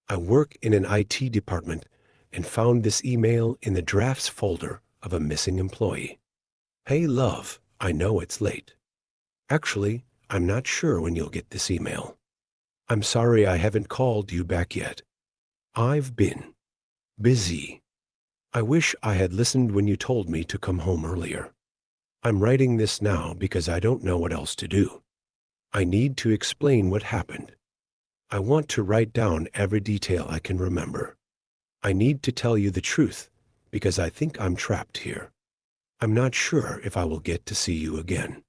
I work in an IT department and found this email in the drafts folder of a missing employee. Hey, love, I know it's late. Actually, I'm not sure when you'll get this email. I'm sorry I haven't called you back yet. I've been busy. I wish I had listened when you told me to come home earlier. I'm writing this now because I don't know what else to do. I need to explain what happened. I want to write down every detail I can remember. I need to tell you the truth because I think I'm trapped here. I'm not sure if I will get to see you again.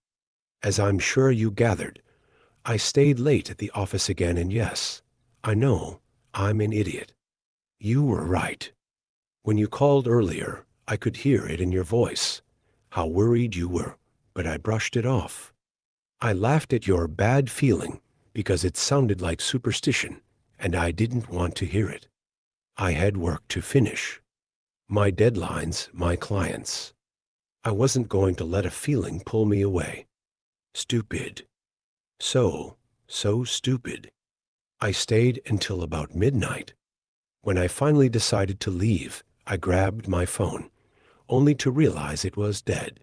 As I'm sure you gathered, I stayed late at the office again, and yes, I know, I'm an idiot. You were right. When you called earlier, I could hear it in your voice, how worried you were, but I brushed it off. I laughed at your bad feeling because it sounded like superstition, and I didn't want to hear it. I had work to finish. My deadlines, my clients. I wasn't going to let a feeling pull me away. Stupid. So stupid. I stayed until about midnight. When I finally decided to leave, I grabbed my phone, only to realize it was dead.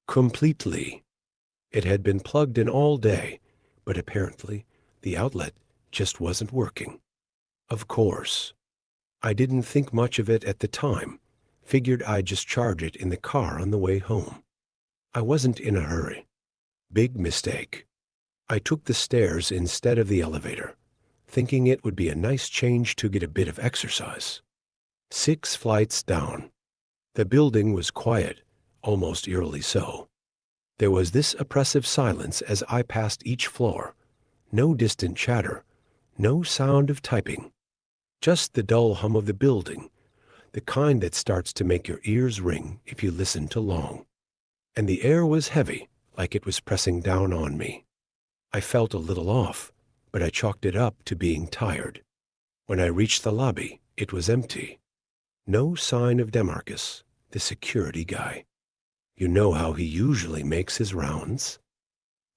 Completely. It had been plugged in all day, but apparently the outlet just wasn't working. Of course. I didn't think much of it at the time, figured I'd just charge it in the car on the way home. I wasn't in a hurry. Big mistake. I took the stairs instead of the elevator, thinking it would be a nice change to get a bit of exercise. 6 flights down. The building was quiet, almost eerily so. There was this oppressive silence as I passed each floor. No distant chatter, no sound of typing. Just the dull hum of the building, the kind that starts to make your ears ring if you listen too long. And the air was heavy, like it was pressing down on me. I felt a little off, but I chalked it up to being tired. When I reached the lobby, it was empty. No sign of Demarcus, the security guy. You know how he usually makes his rounds?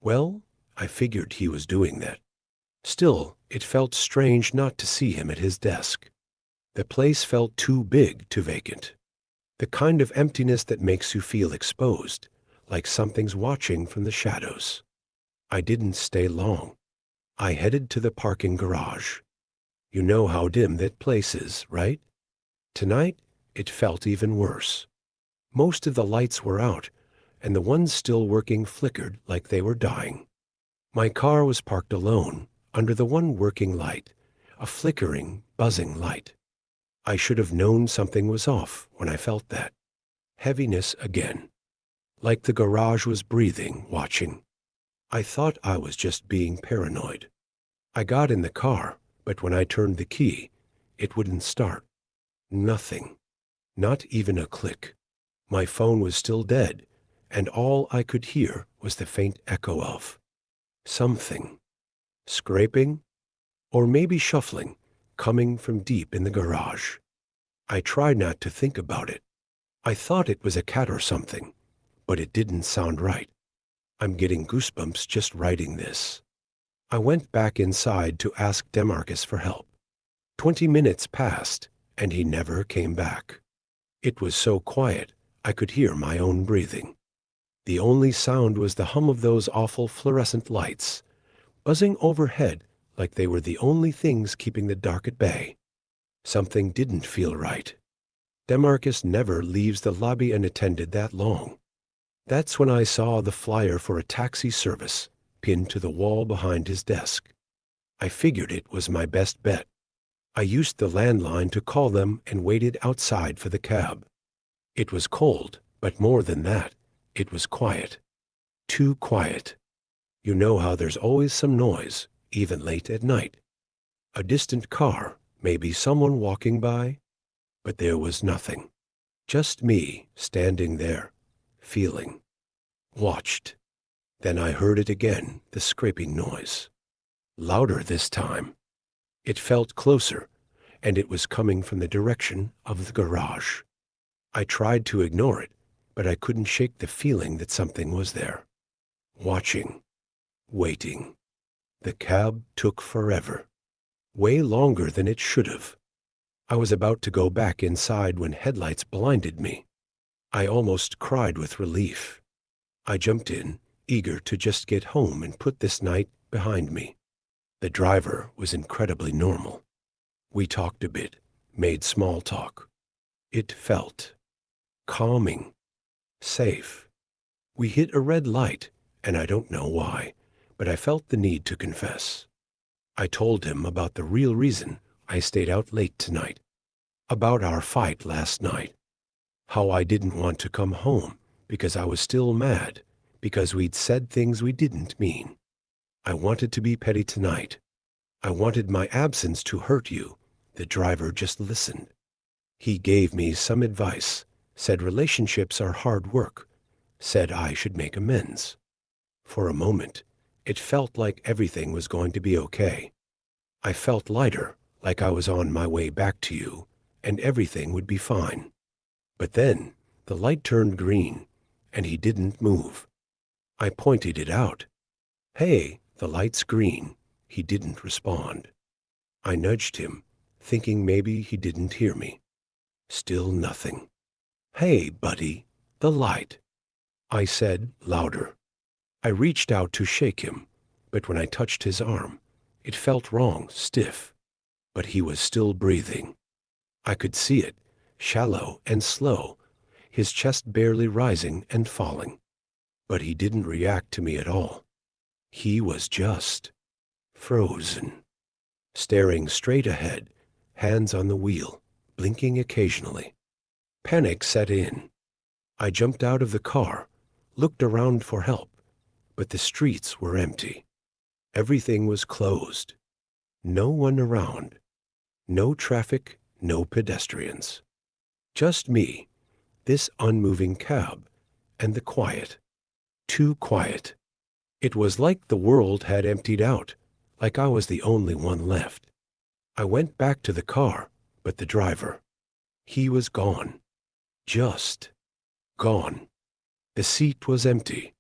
Well, I figured he was doing that. Still, it felt strange not to see him at his desk. The place felt too big to vacant. The kind of emptiness that makes you feel exposed, like something's watching from the shadows. I didn't stay long. I headed to the parking garage. You know how dim that place is, right? Tonight, it felt even worse. Most of the lights were out, and the ones still working flickered like they were dying. My car was parked alone, under the one working light, a flickering, buzzing light. I should have known something was off when I felt that. Heaviness again. Like the garage was breathing, watching. I thought I was just being paranoid. I got in the car, but when I turned the key, it wouldn't start. Nothing. Not even a click. My phone was still dead, and all I could hear was the faint echo of something. Scraping? Or maybe shuffling, coming from deep in the garage. I tried not to think about it. I thought it was a cat or something, but it didn't sound right. I'm getting goosebumps just writing this. I went back inside to ask Demarcus for help. 20 minutes passed, and he never came back. It was so quiet, I could hear my own breathing. The only sound was the hum of those awful fluorescent lights, buzzing overhead like they were the only things keeping the dark at bay. Something didn't feel right. Demarcus never leaves the lobby unattended that long. That's when I saw the flyer for a taxi service pinned to the wall behind his desk. I figured it was my best bet. I used the landline to call them and waited outside for the cab. It was cold, but more than that, it was quiet. Too quiet. You know how there's always some noise, even late at night. A distant car, maybe someone walking by. But there was nothing. Just me standing there, feeling. Watched. Then I heard it again, the scraping noise. Louder this time. It felt closer, and it was coming from the direction of the garage. I tried to ignore it, but I couldn't shake the feeling that something was there. Watching. Waiting. The cab took forever. way longer than it should have. I was about to go back inside when headlights blinded me. I almost cried with relief. I jumped in, eager to just get home and put this night behind me. The driver was incredibly normal. We talked a bit, made small talk. It felt calming, safe. We hit a red light, and I don't know why, but I felt the need to confess. I told him about the real reason I stayed out late tonight, about our fight last night, how I didn't want to come home because I was still mad, because we'd said things we didn't mean. I wanted to be petty tonight. I wanted my absence to hurt you. The driver just listened. He gave me some advice, said relationships are hard work, said I should make amends. For a moment, it felt like everything was going to be okay. I felt lighter, like I was on my way back to you, and everything would be fine. But then, the light turned green, and he didn't move. I pointed it out. Hey, the light's green. He didn't respond. I nudged him, thinking maybe he didn't hear me. Still nothing. Hey, buddy, the light, I said louder. I reached out to shake him, but when I touched his arm, it felt wrong, stiff. But he was still breathing. I could see it, shallow and slow, his chest barely rising and falling. But he didn't react to me at all. He was just frozen, staring straight ahead, hands on the wheel, blinking occasionally. Panic set in. I jumped out of the car, looked around for help, but the streets were empty. Everything was closed. No one around. No traffic, no pedestrians. Just me, this unmoving cab, and the quiet. Too quiet. It was like the world had emptied out, like I was the only one left. I went back to the car, but the driver, he was gone. Just gone. The seat was empty.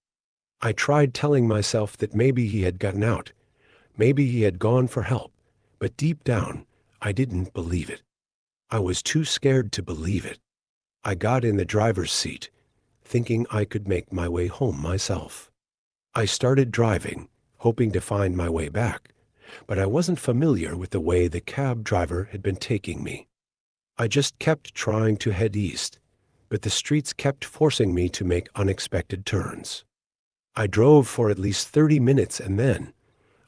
I tried telling myself that maybe he had gotten out, maybe he had gone for help, but deep down, I didn't believe it. I was too scared to believe it. I got in the driver's seat, thinking I could make my way home myself. I started driving, hoping to find my way back, but I wasn't familiar with the way the cab driver had been taking me. I just kept trying to head east, but the streets kept forcing me to make unexpected turns. I drove for at least 30 minutes and then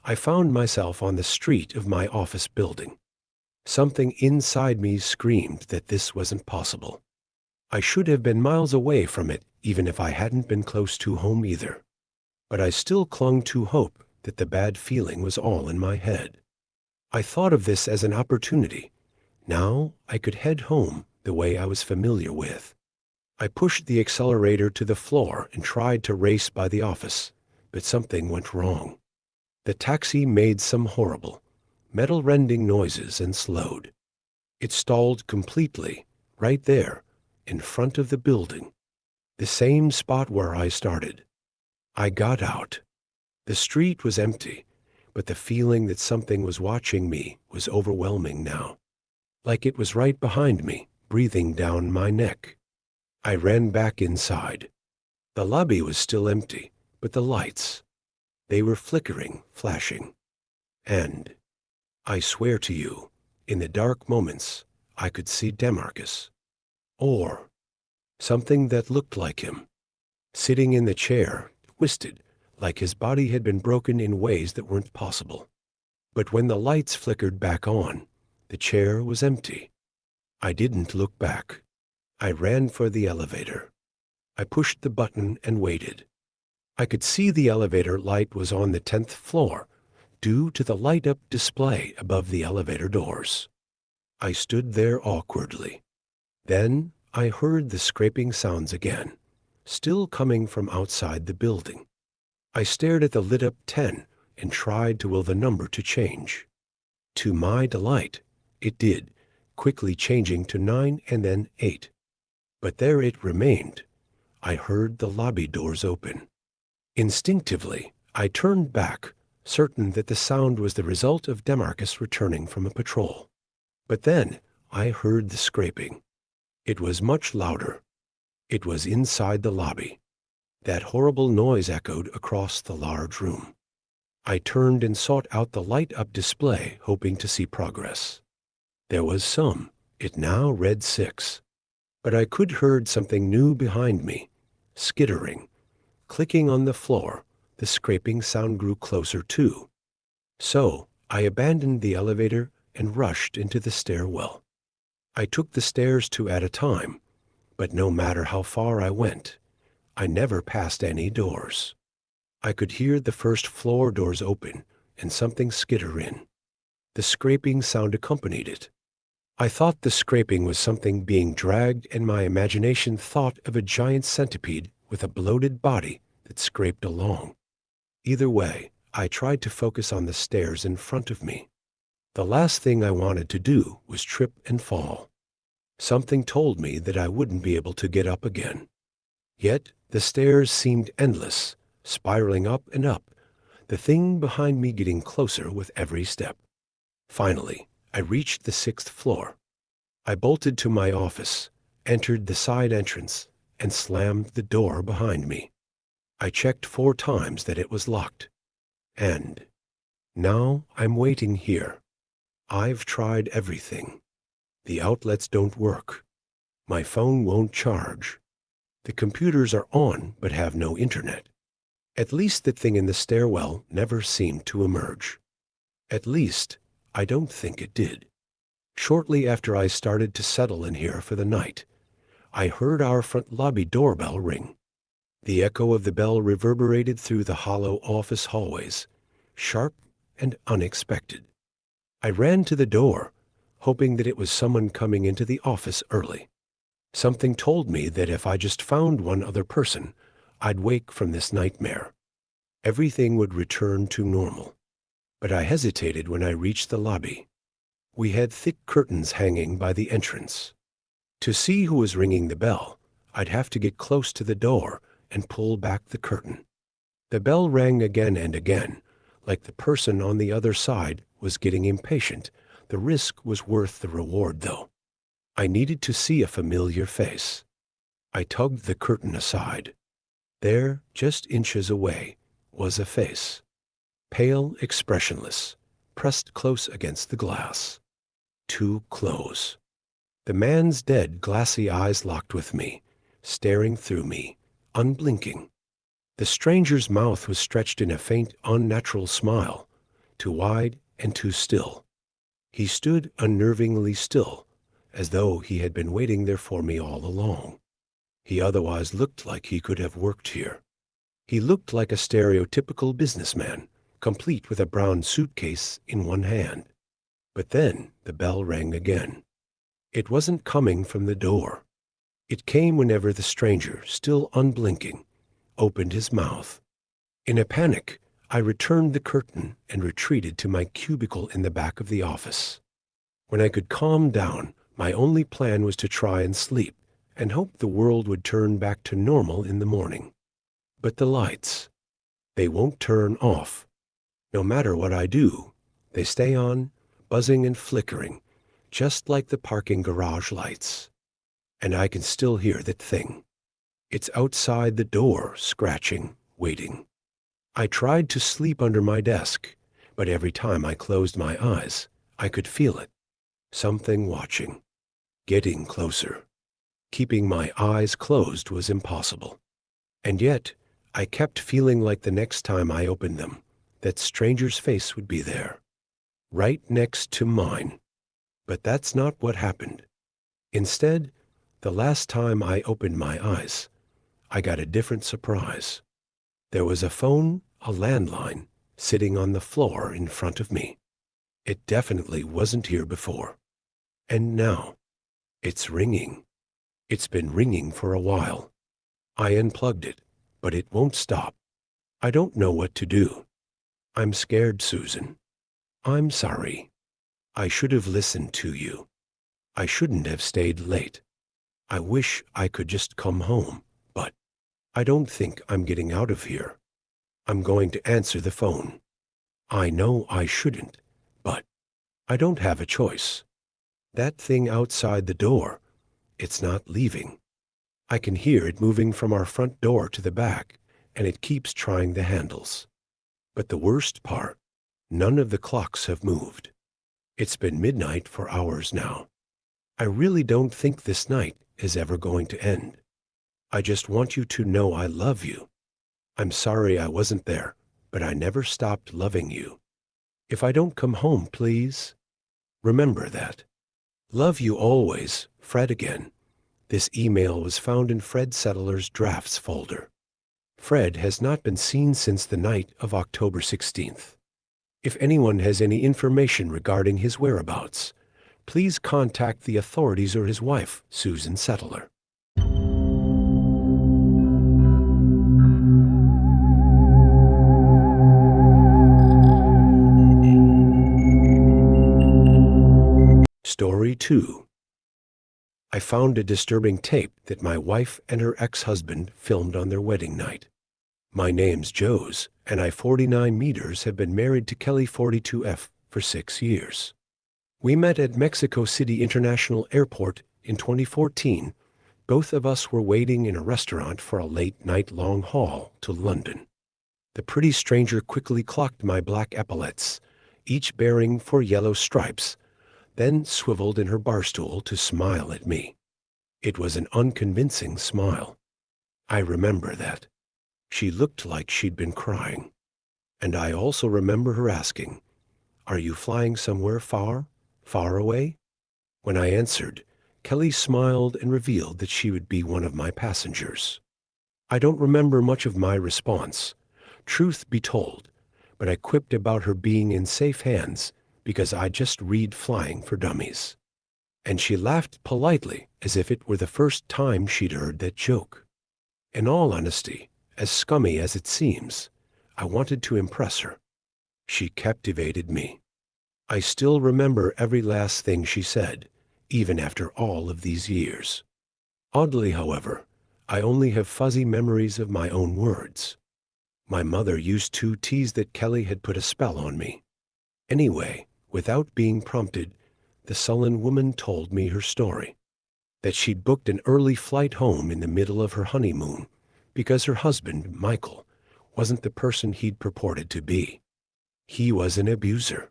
I found myself on the street of my office building. Something inside me screamed that this wasn't possible. I should have been miles away from it even if I hadn't been close to home either. But I still clung to hope that the bad feeling was all in my head. I thought of this as an opportunity. Now I could head home the way I was familiar with. I pushed the accelerator to the floor and tried to race by the office, but something went wrong. The taxi made some horrible, metal-rending noises and slowed. It stalled completely, right there, in front of the building, the same spot where I started. I got out. The street was empty, but the feeling that something was watching me was overwhelming now, like it was right behind me, breathing down my neck. I ran back inside. The lobby was still empty, but the lights, they were flickering, flashing. And, I swear to you, in the dark moments, I could see Demarcus. Or something that looked like him, sitting in the chair, twisted, like his body had been broken in ways that weren't possible. But when the lights flickered back on, the chair was empty. I didn't look back. I ran for the elevator. I pushed the button and waited. I could see the elevator light was on the 10th floor, due to the light-up display above the elevator doors. I stood there awkwardly. Then I heard the scraping sounds again, still coming from outside the building. I stared at the lit-up 10 and tried to will the number to change. To my delight, it did, quickly changing to 9 and then 8. But there it remained. I heard the lobby doors open. Instinctively, I turned back, certain that the sound was the result of Demarcus returning from a patrol. But then I heard the scraping. It was much louder. It was inside the lobby. That horrible noise echoed across the large room. I turned and sought out the light-up display, hoping to see progress. There was some. It now read 6. But I could heard something new behind me, skittering. Clicking on the floor, the scraping sound grew closer too. So I abandoned the elevator and rushed into the stairwell. I took the stairs 2 at a time, but no matter how far I went, I never passed any doors. I could hear the first floor doors open and something skitter in. The scraping sound accompanied it. I thought the scraping was something being dragged, and my imagination thought of a giant centipede with a bloated body that scraped along. Either way, I tried to focus on the stairs in front of me. The last thing I wanted to do was trip and fall. Something told me that I wouldn't be able to get up again. Yet the stairs seemed endless, spiraling up and up, the thing behind me getting closer with every step. Finally, I reached the 6th floor. I bolted to my office, entered the side entrance, and slammed the door behind me. I checked 4 times that it was locked. And now I'm waiting here. I've tried everything. The outlets don't work. My phone won't charge. The computers are on but have no internet. At least the thing in the stairwell never seemed to emerge. At least, I don't think it did. Shortly after I started to settle in here for the night, I heard our front lobby doorbell ring. The echo of the bell reverberated through the hollow office hallways, sharp and unexpected. I ran to the door, hoping that it was someone coming into the office early. Something told me that if I just found one other person, I'd wake from this nightmare. Everything would return to normal. But I hesitated when I reached the lobby. We had thick curtains hanging by the entrance. To see who was ringing the bell, I'd have to get close to the door and pull back the curtain. The bell rang again and again, like the person on the other side was getting impatient. The risk was worth the reward, though. I needed to see a familiar face. I tugged the curtain aside. There, just inches away, was a face. Pale, expressionless, pressed close against the glass. Too close. The man's dead, glassy eyes locked with me, staring through me, unblinking. The stranger's mouth was stretched in a faint, unnatural smile, too wide and too still. He stood unnervingly still, as though he had been waiting there for me all along. He otherwise looked like he could have worked here. He looked like a stereotypical businessman, complete with a brown suitcase in one hand. But then the bell rang again. It wasn't coming from the door. It came whenever the stranger, still unblinking, opened his mouth. In a panic, I returned the curtain and retreated to my cubicle in the back of the office. When I could calm down, my only plan was to try and sleep and hope the world would turn back to normal in the morning. But the lights, they won't turn off. No matter what I do, they stay on, buzzing and flickering, just like the parking garage lights. And I can still hear that thing. It's outside the door, scratching, waiting. I tried to sleep under my desk, but every time I closed my eyes, I could feel it. Something watching, getting closer. Keeping my eyes closed was impossible. And yet, I kept feeling like the next time I opened them, that stranger's face would be there, right next to mine. But that's not what happened. Instead, the last time I opened my eyes, I got a different surprise. There was a phone, a landline, sitting on the floor in front of me. It definitely wasn't here before. And now, it's ringing. It's been ringing for a while. I unplugged it, but it won't stop. I don't know what to do. I'm scared, Susan. I'm sorry. I should have listened to you. I shouldn't have stayed late. I wish I could just come home, but I don't think I'm getting out of here. I'm going to answer the phone. I know I shouldn't, but I don't have a choice. That thing outside the door, it's not leaving. I can hear it moving from our front door to the back, and it keeps trying the handles. But the worst part, none of the clocks have moved. It's been midnight for hours now. I really don't think this night is ever going to end. I just want you to know I love you. I'm sorry I wasn't there, but I never stopped loving you. If I don't come home, please, remember that. Love you always, Fred again. This email was found in Fred Settler's drafts folder. Fred has not been seen since the night of October 16th. If anyone has any information regarding his whereabouts, please contact the authorities or his wife, Susan Settler. Story 2. I found a disturbing tape that my wife and her ex-husband filmed on their wedding night. My name's Joe's, and I 49 meters have been married to Kelly 42F for 6 years. We met at Mexico City International Airport in 2014. Both of us were waiting in a restaurant for a late-night long haul to London. The pretty stranger quickly clocked my black epaulets, each bearing 4 yellow stripes, then swiveled in her bar stool to smile at me. It was an unconvincing smile. I remember that. She looked like she'd been crying. And I also remember her asking, "Are you flying somewhere far, far away?" When I answered, Kelly smiled and revealed that she would be one of my passengers. I don't remember much of my response, truth be told, but I quipped about her being in safe hands because I just read Flying for Dummies. And she laughed politely as if it were the first time she'd heard that joke. In all honesty, as scummy as it seems, I wanted to impress her. She captivated me. I still remember every last thing she said, even after all of these years. Oddly, however, I only have fuzzy memories of my own words. My mother used to tease that Kelly had put a spell on me. Anyway, without being prompted, the sullen woman told me her story. That she'd booked an early flight home in the middle of her honeymoon because her husband, Michael, wasn't the person he'd purported to be. He was an abuser,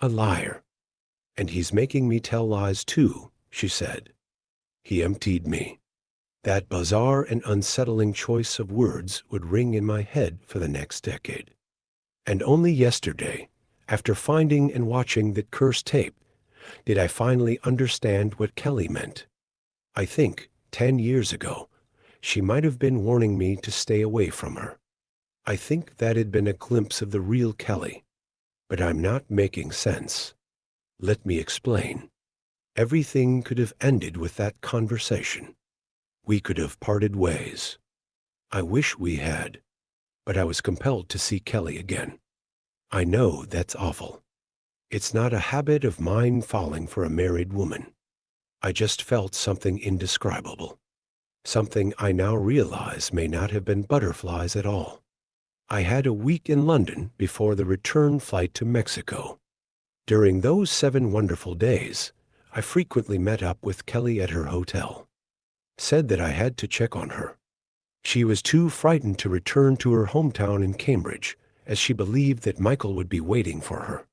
a liar. And he's making me tell lies too, she said. He emptied me. That bizarre and unsettling choice of words would ring in my head for the next decade. And only yesterday, after finding and watching that cursed tape, did I finally understand what Kelly meant. I think, 10 years ago, she might have been warning me to stay away from her. I think that had been a glimpse of the real Kelly. But I'm not making sense. Let me explain. Everything could have ended with that conversation. We could have parted ways. I wish we had, but I was compelled to see Kelly again. I know that's awful. It's not a habit of mine falling for a married woman. I just felt something indescribable. Something I now realize may not have been butterflies at all. I had a week in London before the return flight to Mexico. During those 7 wonderful days, I frequently met up with Kelly at her hotel. Said that I had to check on her. She was too frightened to return to her hometown in Cambridge, as she believed that Michael would be waiting for her.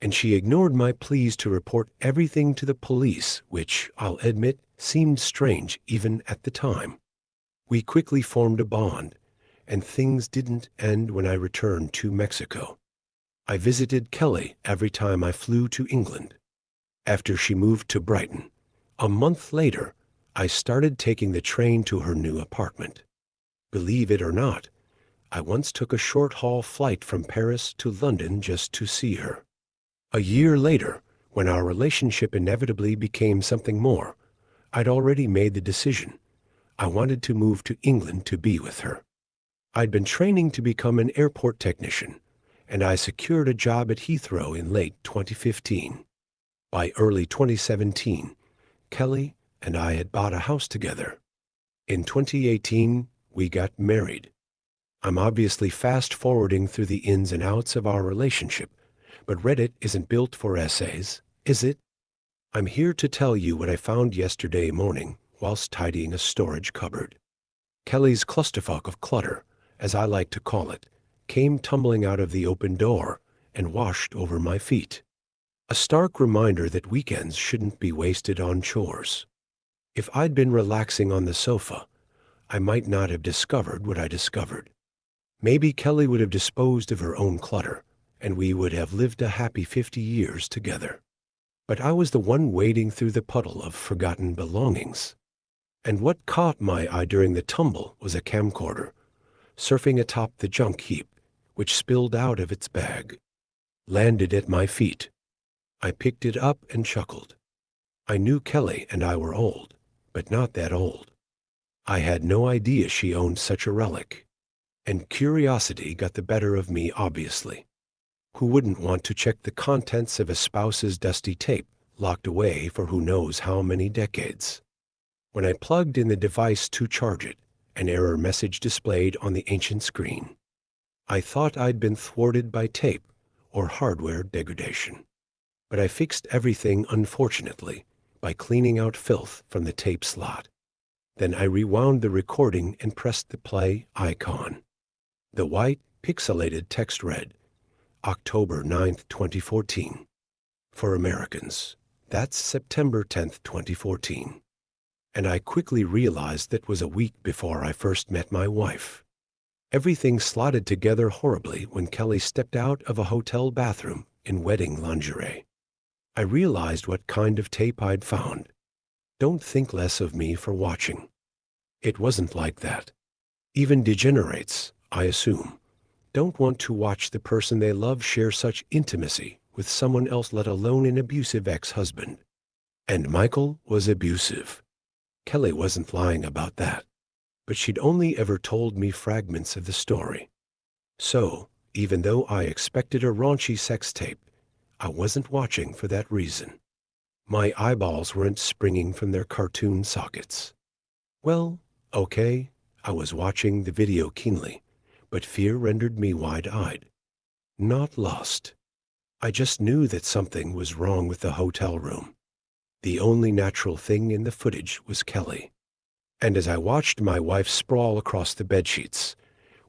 And she ignored my pleas to report everything to the police, which, I'll admit, seemed strange even at the time. We quickly formed a bond, and things didn't end when I returned to Mexico. I visited Kelly every time I flew to England. After she moved to Brighton, a month later, I started taking the train to her new apartment. Believe it or not, I once took a short-haul flight from Paris to London just to see her. A year later, when our relationship inevitably became something more, I'd already made the decision. I wanted to move to England to be with her. I'd been training to become an airport technician, and I secured a job at Heathrow in late 2015. By early 2017, Kelly and I had bought a house together. In 2018, we got married. I'm obviously fast-forwarding through the ins and outs of our relationship, but Reddit isn't built for essays, is it? I'm here to tell you what I found yesterday morning whilst tidying a storage cupboard. Kelly's clusterfuck of clutter, as I like to call it, came tumbling out of the open door and washed over my feet. A stark reminder that weekends shouldn't be wasted on chores. If I'd been relaxing on the sofa, I might not have discovered what I discovered. Maybe Kelly would have disposed of her own clutter, and we would have lived a happy 50 years together. But I was the one wading through the puddle of forgotten belongings. And what caught my eye during the tumble was a camcorder, surfing atop the junk heap, which spilled out of its bag. Landed at my feet. I picked it up and chuckled. I knew Kelly and I were old, but not that old. I had no idea she owned such a relic. And curiosity got the better of me, obviously. Who wouldn't want to check the contents of a spouse's dusty tape, locked away for who knows how many decades? When I plugged in the device to charge it, an error message displayed on the ancient screen. I thought I'd been thwarted by tape or hardware degradation. But I fixed everything, unfortunately, by cleaning out filth from the tape slot. Then I rewound the recording and pressed the play icon. The white, pixelated text read, October 9th, 2014. For Americans, that's September 10th, 2014. And I quickly realized that was a week before I first met my wife. Everything slotted together horribly when Kelly stepped out of a hotel bathroom in wedding lingerie. I realized what kind of tape I'd found. Don't think less of me for watching. It wasn't like that. Even degenerates, I assume, don't want to watch the person they love share such intimacy with someone else, let alone an abusive ex-husband. And Michael was abusive. Kelly wasn't lying about that, but she'd only ever told me fragments of the story. So, even though I expected a raunchy sex tape, I wasn't watching for that reason. My eyeballs weren't springing from their cartoon sockets. Well, okay, I was watching the video keenly, but fear rendered me wide-eyed. Not lost. I just knew that something was wrong with the hotel room. The only natural thing in the footage was Kelly. And as I watched my wife sprawl across the bedsheets,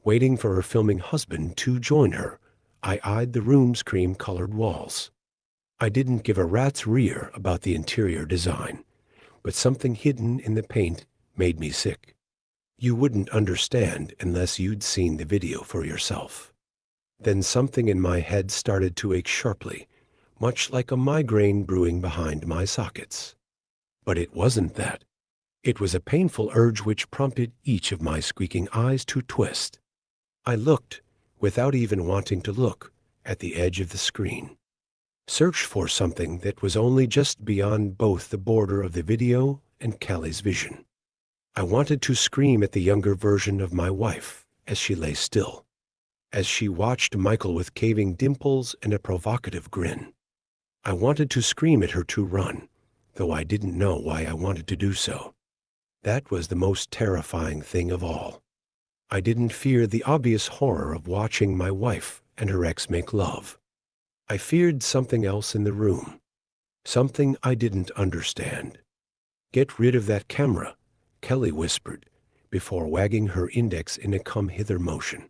waiting for her filming husband to join her, I eyed the room's cream-colored walls. I didn't give a rat's rear about the interior design, but something hidden in the paint made me sick. You wouldn't understand unless you'd seen the video for yourself. Then something in my head started to ache sharply, much like a migraine brewing behind my sockets. But it wasn't that. It was a painful urge which prompted each of my squeaking eyes to twist. I looked, without even wanting to look, at the edge of the screen. Searched for something that was only just beyond both the border of the video and Kelly's vision. I wanted to scream at the younger version of my wife as she lay still, as she watched Michael with caving dimples and a provocative grin. I wanted to scream at her to run, though I didn't know why I wanted to do so. That was the most terrifying thing of all. I didn't fear the obvious horror of watching my wife and her ex make love. I feared something else in the room, something I didn't understand. Get rid of that camera, Kelly whispered, before wagging her index in a come-hither motion.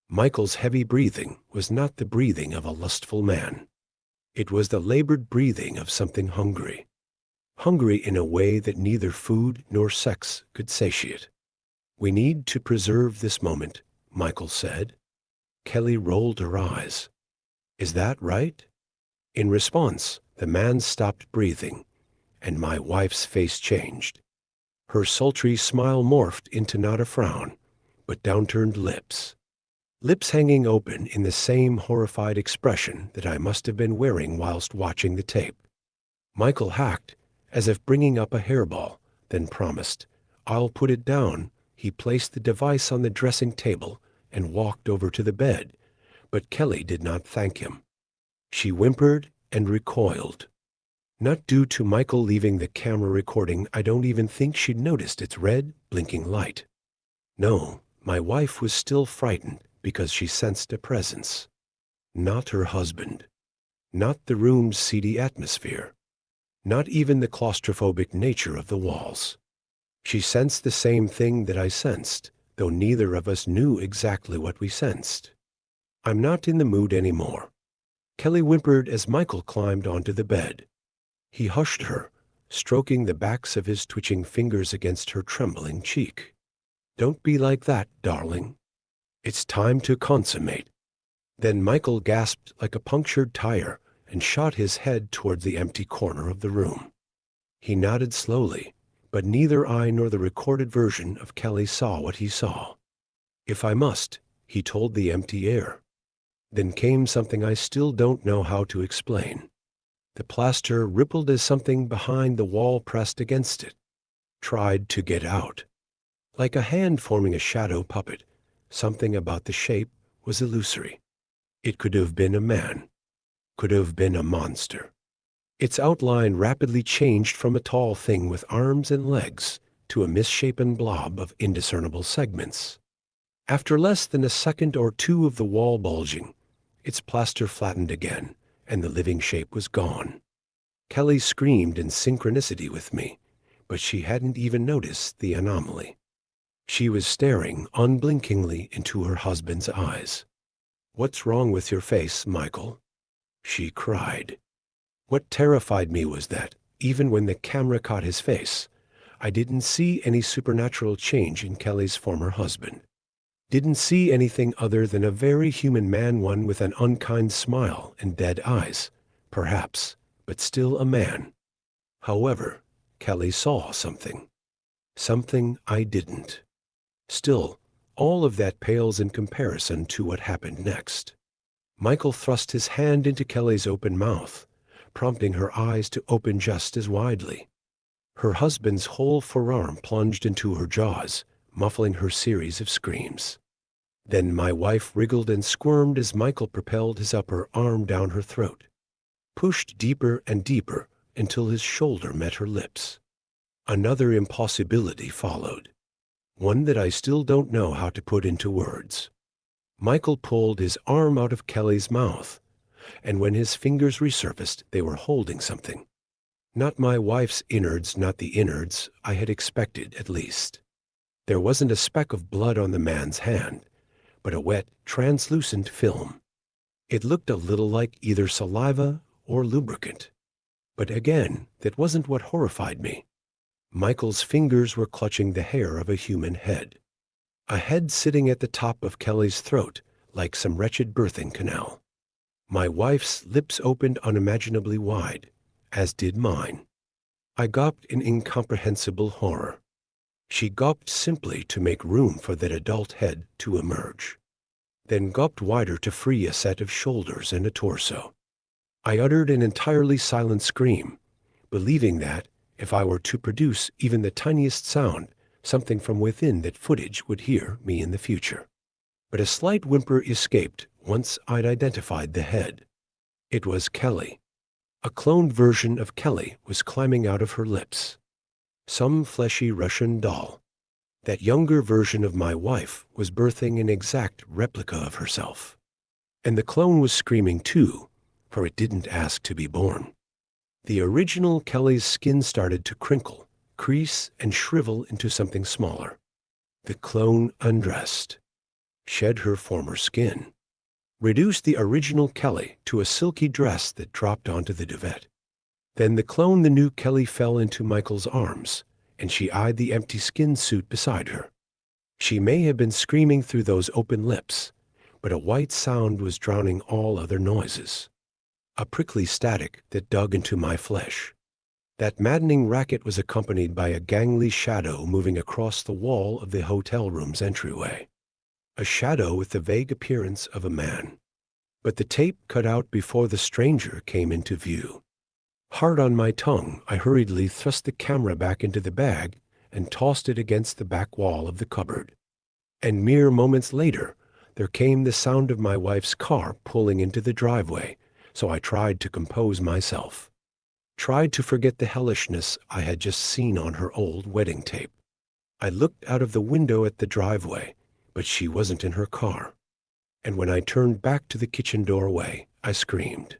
Michael's heavy breathing was not the breathing of a lustful man. It was the labored breathing of something hungry. Hungry in a way that neither food nor sex could satiate. We need to preserve this moment, Michael said. Kelly rolled her eyes. Is that right? In response, the man stopped breathing, and my wife's face changed. Her sultry smile morphed into not a frown, but downturned lips. Lips hanging open in the same horrified expression that I must have been wearing whilst watching the tape. Michael hacked, as if bringing up a hairball, then promised, I'll put it down. He placed the device on the dressing table and walked over to the bed, but Kelly did not thank him. She whimpered and recoiled. Not due to Michael leaving the camera recording, I don't even think she'd noticed its red, blinking light. No, My wife was still frightened because she sensed a presence. Not her husband. Not the room's seedy atmosphere. Not even the claustrophobic nature of the walls. She sensed the same thing that I sensed, though neither of us knew exactly what we sensed. "I'm not in the mood anymore," Kelly whimpered as Michael climbed onto the bed. He hushed her, stroking the backs of his twitching fingers against her trembling cheek. "Don't be like that, darling. It's time to consummate." Then Michael gasped like a punctured tire and shot his head toward the empty corner of the room. He nodded slowly, but neither I nor the recorded version of Kelly saw what he saw. "If I must," he told the empty air. Then came something I still don't know how to explain. The plaster rippled as something behind the wall pressed against it, tried to get out. Like a hand forming a shadow puppet, something about the shape was illusory. It could have been a man, could have been a monster. Its outline rapidly changed from a tall thing with arms and legs to a misshapen blob of indiscernible segments. After less than a second or two of the wall bulging, its plaster flattened again, and the living shape was gone. Kelly screamed in synchronicity with me, but she hadn't even noticed the anomaly. She was staring unblinkingly into her husband's eyes. "What's wrong with your face, Michael?" she cried. What terrified me was that, even when the camera caught his face, I didn't see any supernatural change in Kelly's former husband. Didn't see anything other than a very human man, one with an unkind smile and dead eyes, perhaps, but still a man. However, Kelly saw something. Something I didn't. Still, all of that pales in comparison to what happened next. Michael thrust his hand into Kelly's open mouth, prompting her eyes to open just as widely. Her husband's whole forearm plunged into her jaws, muffling her series of screams. Then my wife wriggled and squirmed as Michael propelled his upper arm down her throat, pushed deeper and deeper until his shoulder met her lips. Another impossibility followed, one that I still don't know how to put into words. Michael pulled his arm out of Kelly's mouth, and when his fingers resurfaced, they were holding something. Not my wife's innards, not the innards I had expected, at least. There wasn't a speck of blood on the man's hand, but a wet, translucent film. It looked a little like either saliva or lubricant. But again, that wasn't what horrified me. Michael's fingers were clutching the hair of a human head. A head sitting at the top of Kelly's throat, like some wretched birthing canal. My wife's lips opened unimaginably wide, as did mine. I gulped in incomprehensible horror. She gulped simply to make room for that adult head to emerge, then gulped wider to free a set of shoulders and a torso. I uttered an entirely silent scream, believing that, if I were to produce even the tiniest sound, something from within that footage would hear me in the future. But a slight whimper escaped once I'd identified the head. It was Kelly. A cloned version of Kelly was climbing out of her lips. Some fleshy Russian doll. That younger version of my wife was birthing an exact replica of herself. And the clone was screaming too, for it didn't ask to be born. The original Kelly's skin started to crinkle, crease, and shrivel into something smaller. The clone undressed, shed her former skin, reduced the original Kelly to a silky dress that dropped onto the duvet. Then the clone, the new Kelly, fell into Michael's arms, and she eyed the empty skin suit beside her. She may have been screaming through those open lips, but a white sound was drowning all other noises. A prickly static that dug into my flesh. That maddening racket was accompanied by a gangly shadow moving across the wall of the hotel room's entryway. A shadow with the vague appearance of a man. But the tape cut out before the stranger came into view. Hard on my tongue, I hurriedly thrust the camera back into the bag and tossed it against the back wall of the cupboard. And mere moments later, there came the sound of my wife's car pulling into the driveway, so I tried to compose myself. Tried to forget the hellishness I had just seen on her old wedding tape. I looked out of the window at the driveway, but she wasn't in her car. And when I turned back to the kitchen doorway, I screamed.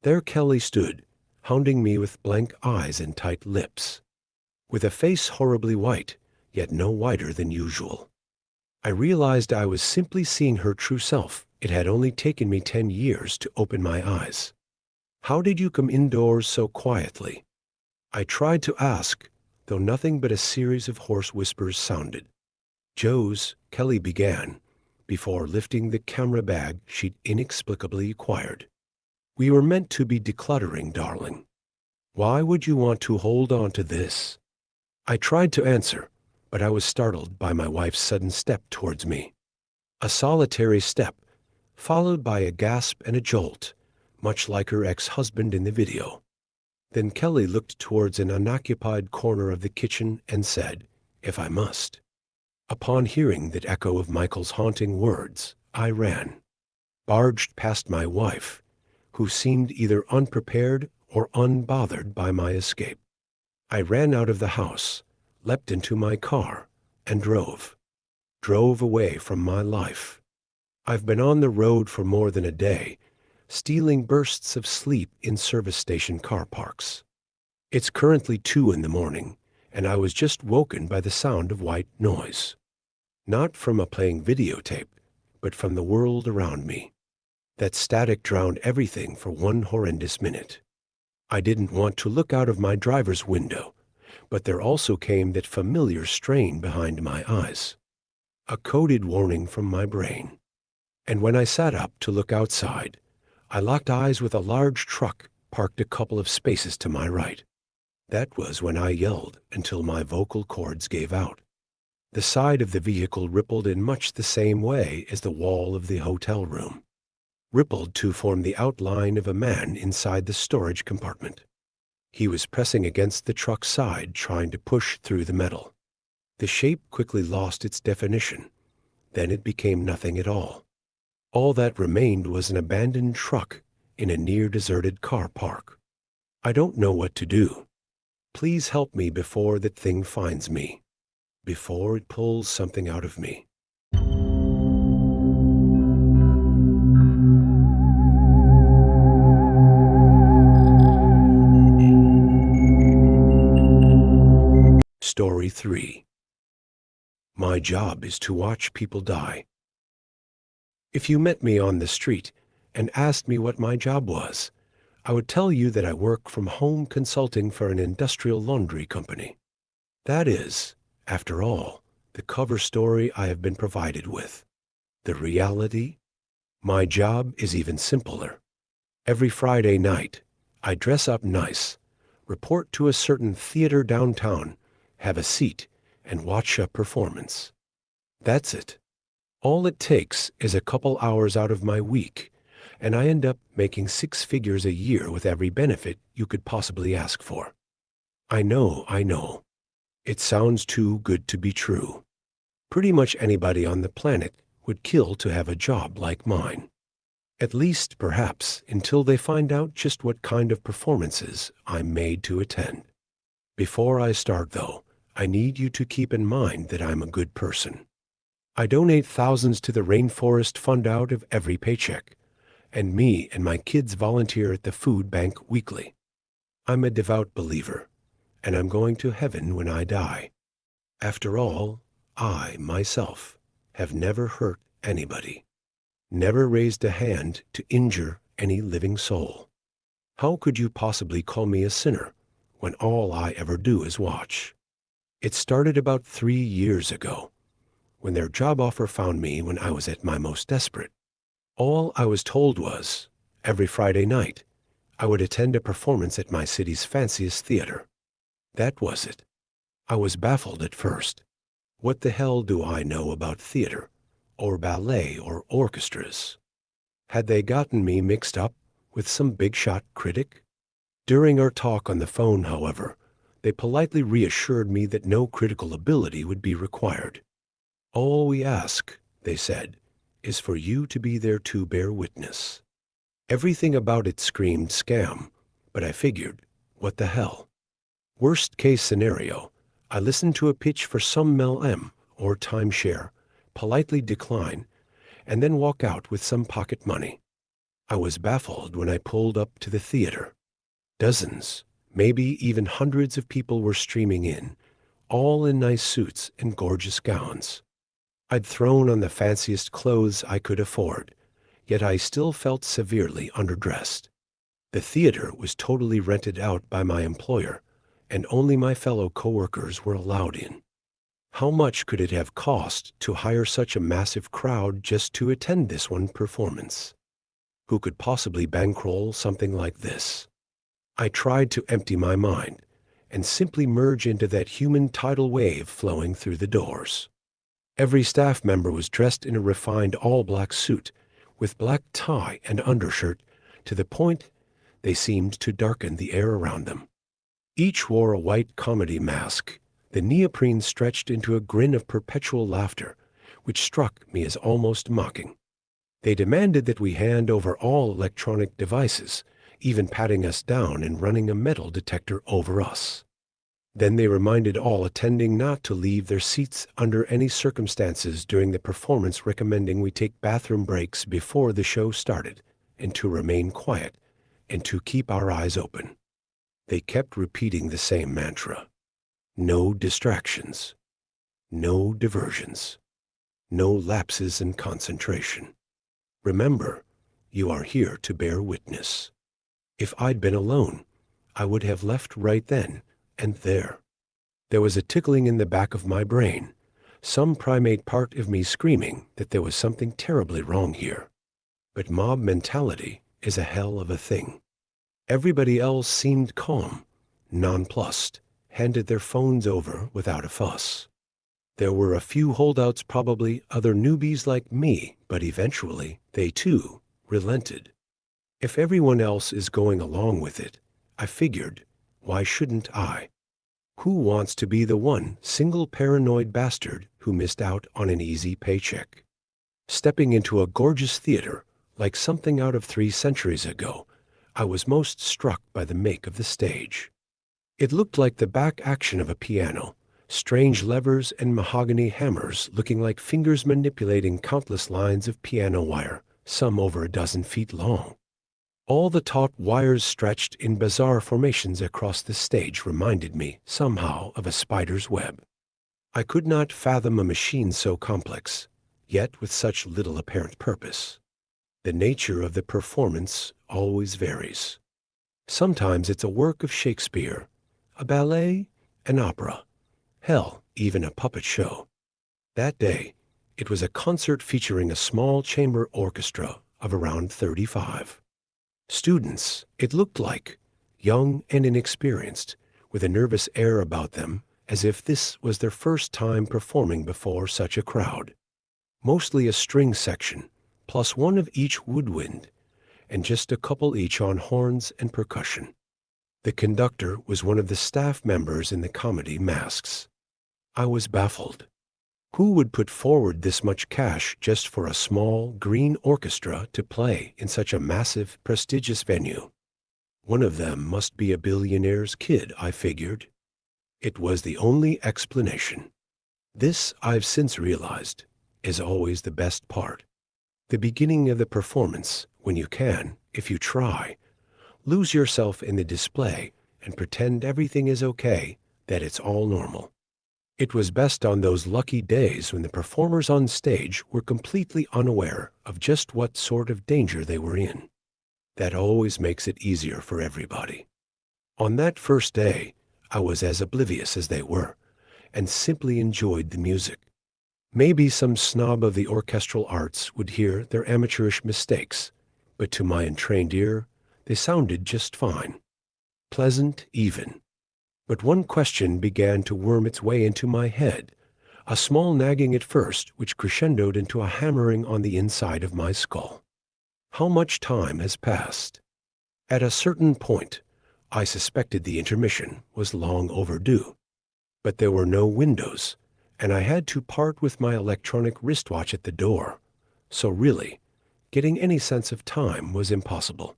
There Kelly stood, hounding me with blank eyes and tight lips, with a face horribly white, yet no whiter than usual. I realized I was simply seeing her true self. It had only taken me 10 years to open my eyes. How did you come indoors so quietly? I tried to ask, though nothing but a series of hoarse whispers sounded. Joe's, Kelly began, before lifting the camera bag she'd inexplicably acquired. We were meant to be decluttering, darling. Why would you want to hold on to this? I tried to answer, but I was startled by my wife's sudden step towards me. A solitary step, followed by a gasp and a jolt, much like her ex-husband in the video. Then Kelly looked towards an unoccupied corner of the kitchen and said, "If I must." Upon hearing that echo of Michael's haunting words, I ran, barged past my wife, who seemed either unprepared or unbothered by my escape. I ran out of the house, leapt into my car, and drove away from my life. I've been on the road for more than a day, stealing bursts of sleep in service station car parks. It's currently 2 in the morning, and I was just woken by the sound of white noise. Not from a playing videotape, but from the world around me. That static drowned everything for one horrendous minute. I didn't want to look out of my driver's window, but there also came that familiar strain behind my eyes. A coded warning from my brain. And when I sat up to look outside, I locked eyes with a large truck parked a couple of spaces to my right. That was when I yelled until my vocal cords gave out. The side of the vehicle rippled in much the same way as the wall of the hotel room. Rippled to form the outline of a man inside the storage compartment. He was pressing against the truck's side, trying to push through the metal. The shape quickly lost its definition. Then it became nothing at all. All that remained was an abandoned truck in a near-deserted car park. I don't know what to do. Please help me before that thing finds me. Before it pulls something out of me. Story 3. My job is to watch people die. If you met me on the street and asked me what my job was, I would tell you that I work from home consulting for an industrial laundry company. That is, after all, the cover story I have been provided with. The reality? My job is even simpler. Every Friday night, I dress up nice, report to a certain theater downtown, have a seat, and watch a performance. That's it. All it takes is a couple hours out of my week, and I end up making 6 figures a year with every benefit you could possibly ask for. I know. It sounds too good to be true. Pretty much anybody on the planet would kill to have a job like mine. At least, perhaps, until they find out just what kind of performances I'm made to attend. Before I start, though, I need you to keep in mind that I'm a good person. I donate thousands to the Rainforest Fund out of every paycheck, and me and my kids volunteer at the food bank weekly. I'm a devout believer, and I'm going to heaven when I die. After all, I, myself, have never hurt anybody, never raised a hand to injure any living soul. How could you possibly call me a sinner when all I ever do is watch? It started about 3 years ago, when their job offer found me when I was at my most desperate. All I was told was, every Friday night, I would attend a performance at my city's fanciest theater. That was it. I was baffled at first. What the hell do I know about theater, or ballet, or orchestras? Had they gotten me mixed up with some big-shot critic? During our talk on the phone, however, they politely reassured me that no critical ability would be required. All we ask, they said, is for you to be there to bear witness. Everything about it screamed scam, but I figured, what the hell? Worst case scenario, I listened to a pitch for some MLM or timeshare, politely decline, and then walk out with some pocket money. I was baffled when I pulled up to the theater. Dozens, maybe even hundreds of people were streaming in, all in nice suits and gorgeous gowns. I'd thrown on the fanciest clothes I could afford, yet I still felt severely underdressed. The theater was totally rented out by my employer, and only my fellow coworkers were allowed in. How much could it have cost to hire such a massive crowd just to attend this one performance? Who could possibly bankroll something like this? I tried to empty my mind and simply merge into that human tidal wave flowing through the doors. Every staff member was dressed in a refined all-black suit with black tie and undershirt to the point they seemed to darken the air around them. Each wore a white comedy mask, the neoprene stretched into a grin of perpetual laughter, which struck me as almost mocking. They demanded that we hand over all electronic devices, even patting us down and running a metal detector over us. Then they reminded all attending not to leave their seats under any circumstances during the performance, recommending we take bathroom breaks before the show started, and to remain quiet, and to keep our eyes open. They kept repeating the same mantra. No distractions. No diversions. No lapses in concentration. Remember, you are here to bear witness. If I'd been alone, I would have left right then and there. There was a tickling in the back of my brain, some primate part of me screaming that there was something terribly wrong here. But mob mentality is a hell of a thing. Everybody else seemed calm, nonplussed, handed their phones over without a fuss. There were a few holdouts, probably other newbies like me, but eventually they too relented. If everyone else is going along with it, I figured, why shouldn't I? Who wants to be the one single paranoid bastard who missed out on an easy paycheck? Stepping into a gorgeous theater, like something out of 3 centuries ago, I was most struck by the make of the stage. It looked like the back action of a piano, strange levers and mahogany hammers looking like fingers manipulating countless lines of piano wire, some over a dozen feet long. All the taut wires stretched in bizarre formations across the stage reminded me somehow of a spider's web. I could not fathom a machine so complex, yet with such little apparent purpose. The nature of the performance always varies. Sometimes it's a work of Shakespeare, a ballet, an opera, hell, even a puppet show. That day, it was a concert featuring a small chamber orchestra of around 35. Students, it looked like, young and inexperienced, with a nervous air about them, as if this was their first time performing before such a crowd. Mostly a string section, plus one of each woodwind, and just a couple each on horns and percussion. The conductor was one of the staff members in the comedy masks. I was baffled. Who would put forward this much cash just for a small, green orchestra to play in such a massive, prestigious venue? One of them must be a billionaire's kid, I figured. It was the only explanation. This, I've since realized, is always the best part. The beginning of the performance, when you can, if you try, lose yourself in the display and pretend everything is okay, that it's all normal. It was best on those lucky days when the performers on stage were completely unaware of just what sort of danger they were in. That always makes it easier for everybody. On that first day, I was as oblivious as they were, and simply enjoyed the music. Maybe some snob of the orchestral arts would hear their amateurish mistakes, but to my untrained ear, they sounded just fine. Pleasant, even. But one question began to worm its way into my head, a small nagging at first, which crescendoed into a hammering on the inside of my skull. How much time has passed? At a certain point, I suspected the intermission was long overdue. But there were no windows, and I had to part with my electronic wristwatch at the door. So really, getting any sense of time was impossible.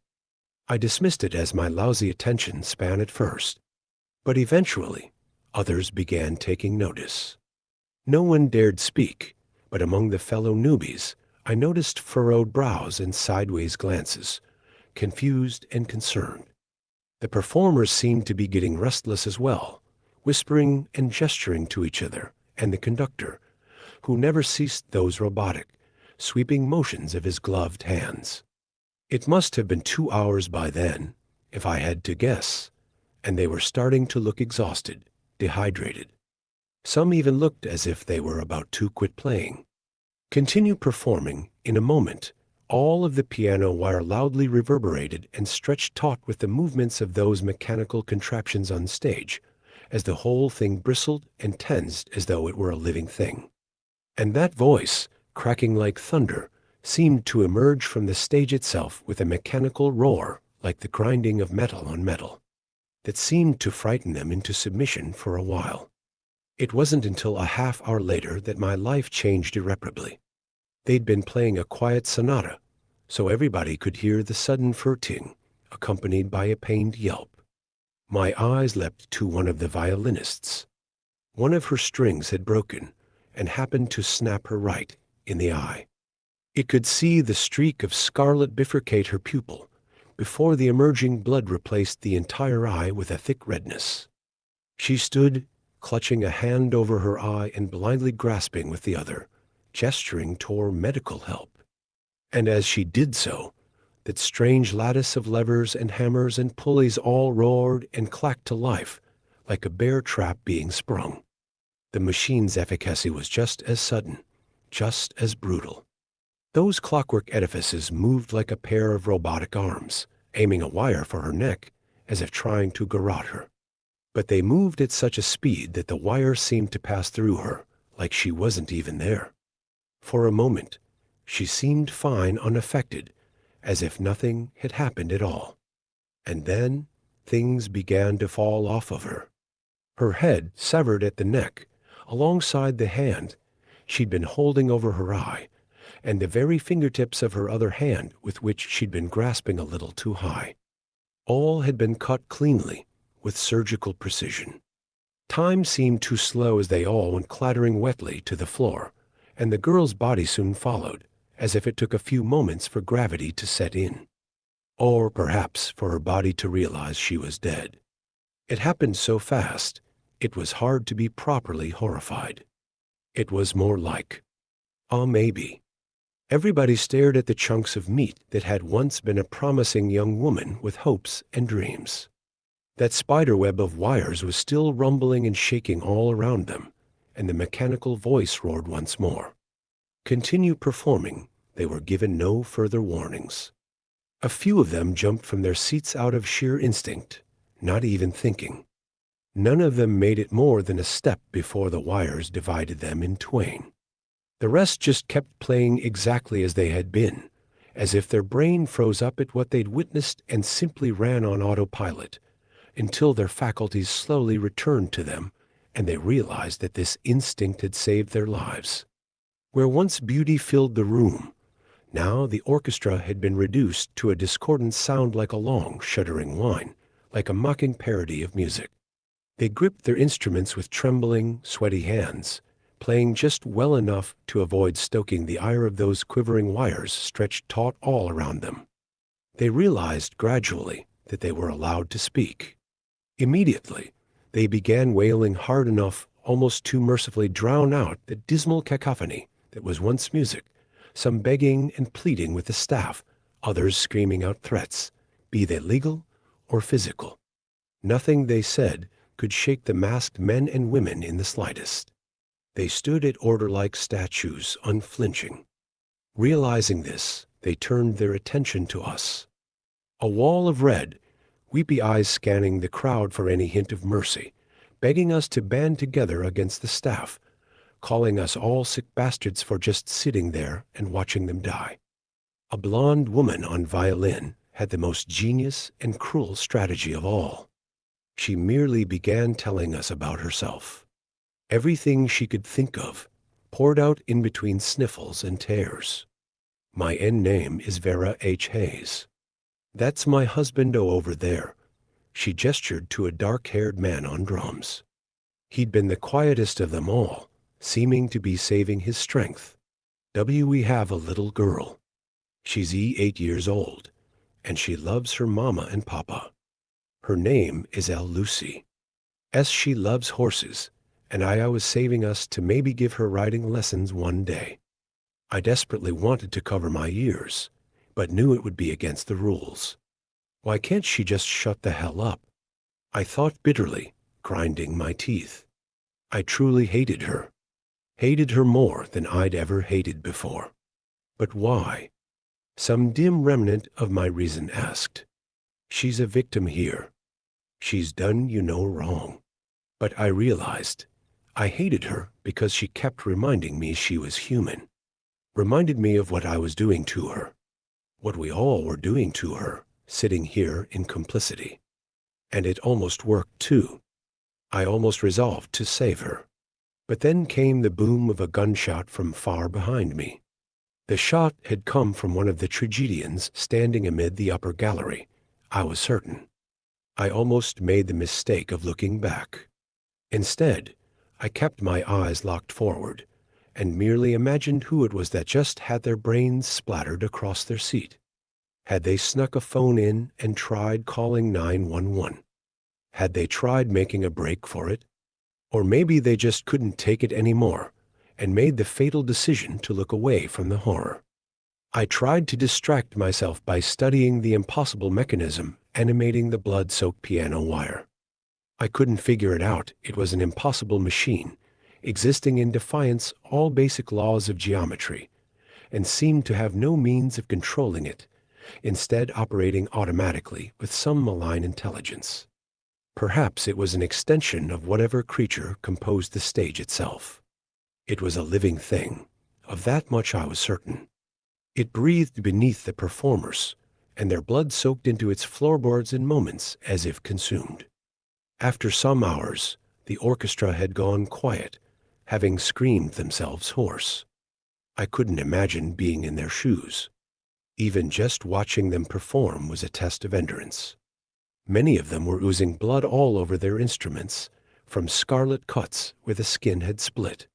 I dismissed it as my lousy attention span at first. But eventually, others began taking notice. No one dared speak, But among the fellow newbies, I noticed furrowed brows and sideways glances, confused and concerned. The performers seemed to be getting restless as well, whispering and gesturing to each other, and the conductor, who never ceased those robotic, sweeping motions of his gloved hands. It must have been 2 hours by then, if I had to guess, and they were starting to look exhausted, dehydrated. Some even looked as if they were about to quit playing. Continue performing. In a moment, all of the piano wire loudly reverberated and stretched taut with the movements of those mechanical contraptions on stage, as the whole thing bristled and tensed as though it were a living thing. And that voice, cracking like thunder, seemed to emerge from the stage itself with a mechanical roar like the grinding of metal on metal, that seemed to frighten them into submission for a while. It wasn't until a half-hour later that my life changed irreparably. They'd been playing a quiet sonata, so everybody could hear the sudden furting, accompanied by a pained yelp. My eyes leapt to one of the violinists. One of her strings had broken and happened to snap her right in the eye. It could see the streak of scarlet bifurcate her pupil before the emerging blood replaced the entire eye with a thick redness. She stood, clutching a hand over her eye and blindly grasping with the other, gesturing toward medical help. And as she did so, that strange lattice of levers and hammers and pulleys all roared and clacked to life like a bear trap being sprung. The machine's efficacy was just as sudden, just as brutal. Those clockwork edifices moved like a pair of robotic arms, aiming a wire for her neck as if trying to garrote her. But they moved at such a speed that the wire seemed to pass through her, like she wasn't even there. For a moment, she seemed fine, unaffected, as if nothing had happened at all. And then things began to fall off of her. Her head severed at the neck, alongside the hand she'd been holding over her eye, and the very fingertips of her other hand with which she'd been grasping a little too high. All had been cut cleanly, with surgical precision. Time seemed too slow as they all went clattering wetly to the floor, and the girl's body soon followed, as if it took a few moments for gravity to set in. Or perhaps for her body to realize she was dead. It happened so fast, it was hard to be properly horrified. It was more like, maybe. Everybody stared at the chunks of meat that had once been a promising young woman with hopes and dreams. That spiderweb of wires was still rumbling and shaking all around them, and the mechanical voice roared once more. Continue performing. They were given no further warnings. A few of them jumped from their seats out of sheer instinct, not even thinking. None of them made it more than a step before the wires divided them in twain. The rest just kept playing exactly as they had been, as if their brain froze up at what they'd witnessed and simply ran on autopilot, until their faculties slowly returned to them and they realized that this instinct had saved their lives. Where once beauty filled the room, now the orchestra had been reduced to a discordant sound like a long, shuddering whine, like a mocking parody of music. They gripped their instruments with trembling, sweaty hands, playing just well enough to avoid stoking the ire of those quivering wires stretched taut all around them. They realized gradually that they were allowed to speak. Immediately, they began wailing hard enough almost to mercifully drown out the dismal cacophony that was once music, some begging and pleading with the staff, others screaming out threats, be they legal or physical. Nothing they said could shake the masked men and women in the slightest. They stood at order like statues, unflinching. Realizing this, they turned their attention to us. A wall of red, weepy eyes scanning the crowd for any hint of mercy, begging us to band together against the staff, calling us all sick bastards for just sitting there and watching them die. A blonde woman on violin had the most genius and cruel strategy of all. She merely began telling us about herself. Everything she could think of, poured out in between sniffles and tears. My name is Vera H. Hayes. That's my husband-o over there. She gestured to a dark-haired man on drums. He'd been the quietest of them all, seeming to be saving his strength, We have a little girl. She's 8 years old, and she loves her mama and papa. Her name is Lucy. She loves horses, and I was saving us to maybe give her riding lessons one day. I desperately wanted to cover my ears, but knew it would be against the rules. Why can't she just shut the hell up? I thought bitterly, grinding my teeth. I truly hated her. Hated her more than I'd ever hated before. But why? Some dim remnant of my reason asked. She's a victim here. She's done you no wrong. But I realized I hated her because she kept reminding me she was human. Reminded me of what I was doing to her. What we all were doing to her, sitting here in complicity. And it almost worked too. I almost resolved to save her. But then came the boom of a gunshot from far behind me. The shot had come from one of the tragedians standing amid the upper gallery, I was certain. I almost made the mistake of looking back. Instead, I kept my eyes locked forward, and merely imagined who it was that just had their brains splattered across their seat. Had they snuck a phone in and tried calling 911? Had they tried making a break for it? Or maybe they just couldn't take it anymore and made the fatal decision to look away from the horror. I tried to distract myself by studying the impossible mechanism animating the blood-soaked piano wire. I couldn't figure it out. It was an impossible machine, existing in defiance all basic laws of geometry, and seemed to have no means of controlling it, instead operating automatically with some malign intelligence. Perhaps it was an extension of whatever creature composed the stage itself. It was a living thing. Of that much I was certain. It breathed beneath the performers, and their blood soaked into its floorboards in moments as if consumed. After some hours, the orchestra had gone quiet, having screamed themselves hoarse. I couldn't imagine being in their shoes. Even just watching them perform was a test of endurance. Many of them were oozing blood all over their instruments, from scarlet cuts where the skin had split.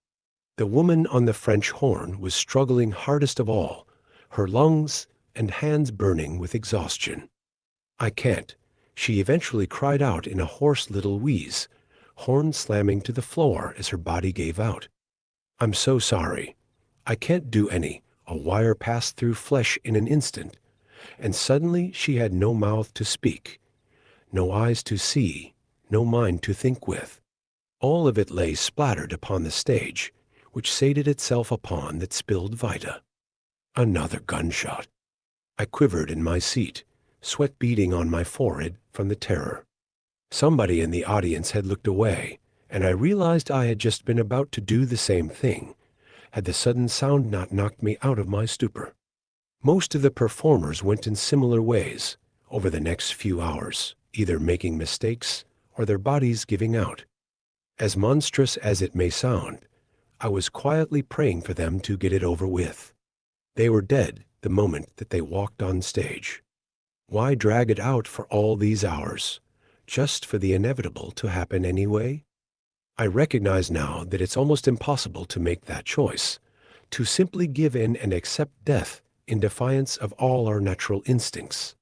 The woman on the French horn was struggling hardest of all, her lungs and hands burning with exhaustion. "I can't," she eventually cried out in a hoarse little wheeze, horn slamming to the floor as her body gave out. "I'm so sorry. I can't do any." A wire passed through flesh in an instant, and suddenly she had no mouth to speak, no eyes to see, no mind to think with. All of it lay splattered upon the stage, which sated itself upon that spilled vita. Another gunshot. I quivered in my seat, sweat beading on my forehead from the terror. Somebody in the audience had looked away, and I realized I had just been about to do the same thing, had the sudden sound not knocked me out of my stupor. Most of the performers went in similar ways over the next few hours, either making mistakes or their bodies giving out. As monstrous as it may sound, I was quietly praying for them to get it over with. They were dead the moment that they walked on stage. Why drag it out for all these hours, just for the inevitable to happen anyway? I recognize now that it's almost impossible to make that choice, to simply give in and accept death in defiance of all our natural instincts.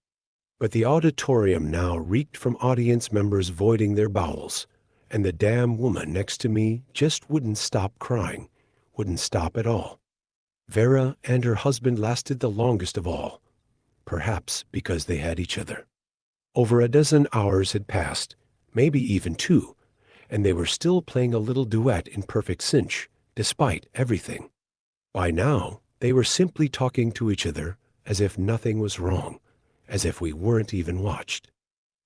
But the auditorium now reeked from audience members voiding their bowels, and the damn woman next to me just wouldn't stop crying, wouldn't stop at all. Vera and her husband lasted the longest of all, perhaps because they had each other. Over a dozen hours had passed, maybe even 2, and they were still playing a little duet in perfect cinch, despite everything. By now, they were simply talking to each other as if nothing was wrong, as if we weren't even watched.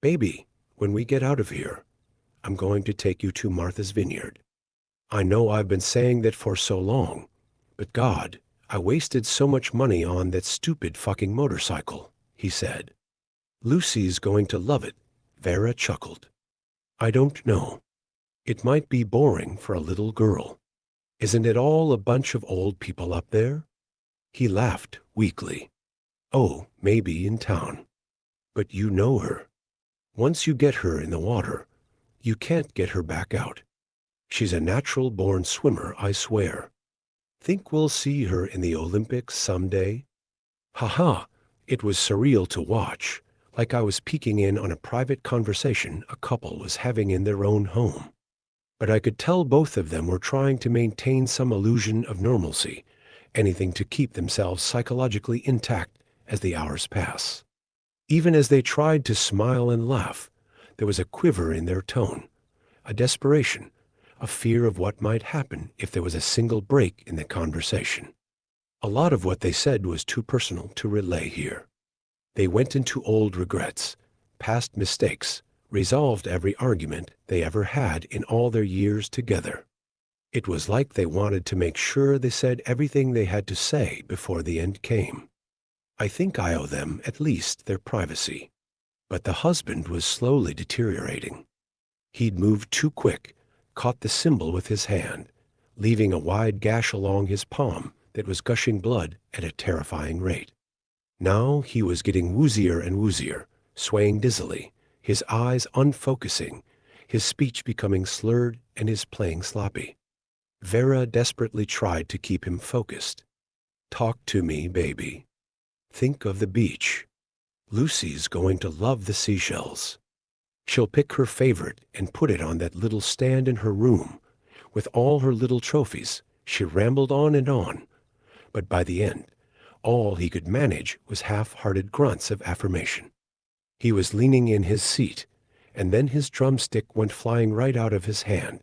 "Baby, when we get out of here, I'm going to take you to Martha's Vineyard. I know I've been saying that for so long, but God, I wasted so much money on that stupid fucking motorcycle," he said. "Lucy's going to love it," Vera chuckled. "I don't know. It might be boring for a little girl. Isn't it all a bunch of old people up there?" He laughed weakly. "Oh, maybe in town. But you know her. Once you get her in the water, you can't get her back out. She's a natural-born swimmer, I swear." Think we'll see her in the Olympics someday? Haha, it was surreal to watch, like I was peeking in on a private conversation a couple was having in their own home. But I could tell both of them were trying to maintain some illusion of normalcy, anything to keep themselves psychologically intact as the hours pass. Even as they tried to smile and laugh, there was a quiver in their tone, a desperation, a fear of what might happen if there was a single break in the conversation. A lot of what they said was too personal to relay here. They went into old regrets, past mistakes, resolved every argument they ever had in all their years together. It was like they wanted to make sure they said everything they had to say before the end came. I think I owe them at least their privacy. But the husband was slowly deteriorating. He'd moved too quick, caught the symbol with his hand, leaving a wide gash along his palm that was gushing blood at a terrifying rate. Now he was getting woozier and woozier, swaying dizzily, his eyes unfocusing, his speech becoming slurred and his playing sloppy. Vera desperately tried to keep him focused. Talk to me, baby. Think of the beach. Lucy's going to love the seashells. She'll pick her favorite and put it on that little stand in her room. With all her little trophies, she rambled on, but by the end, all he could manage was half-hearted grunts of affirmation. He was leaning in his seat, and then his drumstick went flying right out of his hand,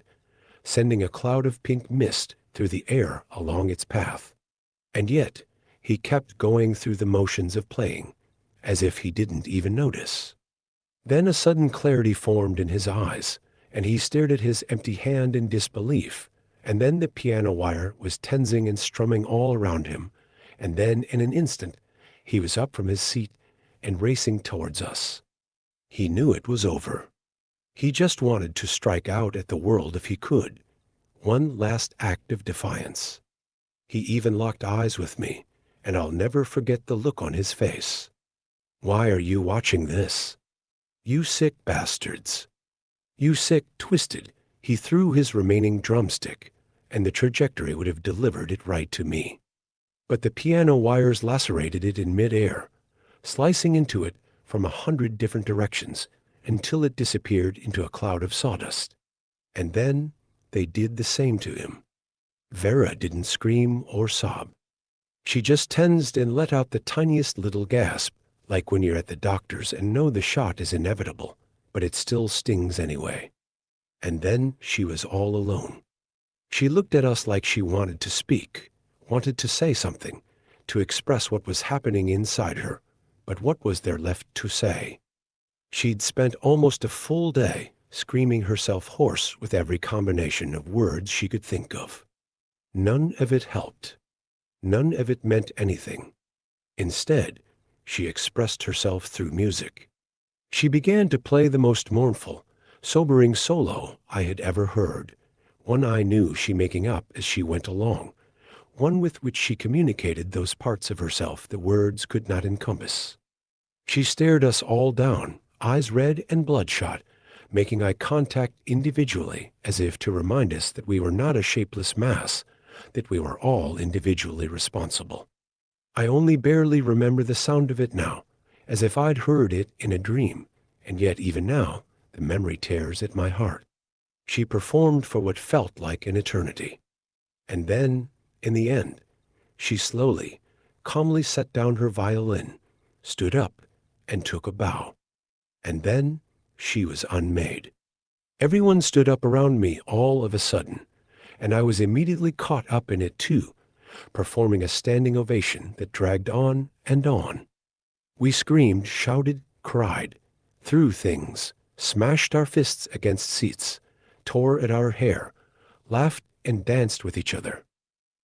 sending a cloud of pink mist through the air along its path. And yet, he kept going through the motions of playing, as if he didn't even notice. Then a sudden clarity formed in his eyes, and he stared at his empty hand in disbelief, and then the piano wire was tensing and strumming all around him, and then in an instant he was up from his seat and racing towards us. He knew it was over. He just wanted to strike out at the world if he could. One last act of defiance. He even locked eyes with me, and I'll never forget the look on his face. Why are you watching this? You sick bastards. You sick, twisted. He threw his remaining drumstick, and the trajectory would have delivered it right to me. But the piano wires lacerated it in mid-air, slicing into it from 100 different directions until it disappeared into a cloud of sawdust. And then they did the same to him. Vera didn't scream or sob. She just tensed and let out the tiniest little gasp, like when you're at the doctor's and know the shot is inevitable, but it still stings anyway. And then she was all alone. She looked at us like she wanted to speak, wanted to say something, to express what was happening inside her, but what was there left to say? She'd spent almost a full day screaming herself hoarse with every combination of words she could think of. None of it helped. None of it meant anything. Instead, she expressed herself through music. She began to play the most mournful, sobering solo I had ever heard, one I knew she making up as she went along, one with which she communicated those parts of herself the words could not encompass. She stared us all down, eyes red and bloodshot, making eye contact individually as if to remind us that we were not a shapeless mass, that we were all individually responsible. I only barely remember the sound of it now, as if I'd heard it in a dream, and yet even now the memory tears at my heart. She performed for what felt like an eternity. And then, in the end, she slowly, calmly set down her violin, stood up, and took a bow. And then she was unmade. Everyone stood up around me all of a sudden, and I was immediately caught up in it too, performing a standing ovation that dragged on and on. We screamed, shouted, cried, threw things, smashed our fists against seats, tore at our hair, laughed and danced with each other.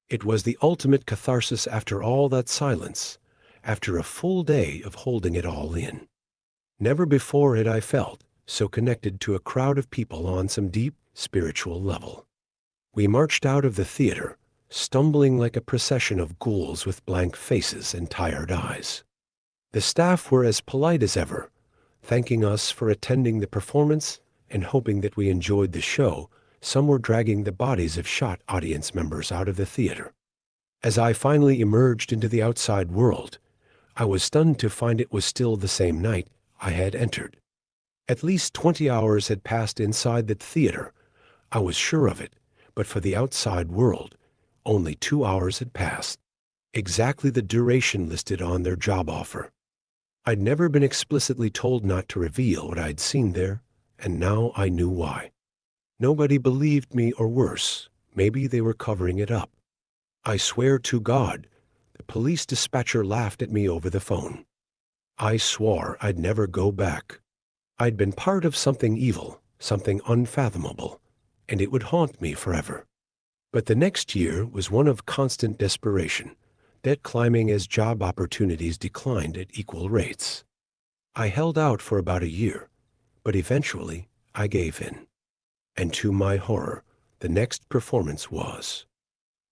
It was the ultimate catharsis after all that silence, after a full day of holding it all in. Never before had I felt so connected to a crowd of people on some deep spiritual level. We marched out of the theater, stumbling like a procession of ghouls with blank faces and tired eyes. The staff were as polite as ever, thanking us for attending the performance and hoping that we enjoyed the show. Some were dragging the bodies of shot audience members out of the theater. As I finally emerged into the outside world, I was stunned to find it was still the same night I had entered. At least 20 hours had passed inside the theater. I was sure of it, but for the outside world, only 2 hours had passed. Exactly the duration listed on their job offer. I'd never been explicitly told not to reveal what I'd seen there, and now I knew why. Nobody believed me, or worse, maybe they were covering it up. I swear to God, the police dispatcher laughed at me over the phone. I swore I'd never go back. I'd been part of something evil, something unfathomable, and it would haunt me forever. But the next year was one of constant desperation, debt climbing as job opportunities declined at equal rates. I held out for about a year, but eventually I gave in. And to my horror, the next performance was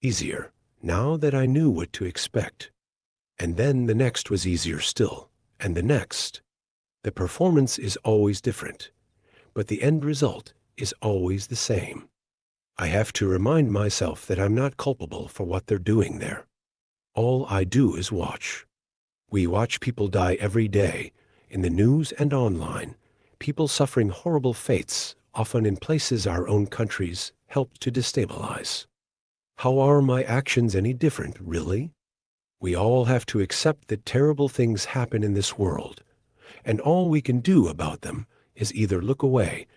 easier, now that I knew what to expect. And then the next was easier still, and the next. The performance is always different, but the end result is always the same. I have to remind myself that I'm not culpable for what they're doing there. All I do is watch. We watch people die every day, in the news and online, people suffering horrible fates, often in places our own countries helped to destabilize. How are my actions any different, really? We all have to accept that terrible things happen in this world, and all we can do about them is either look away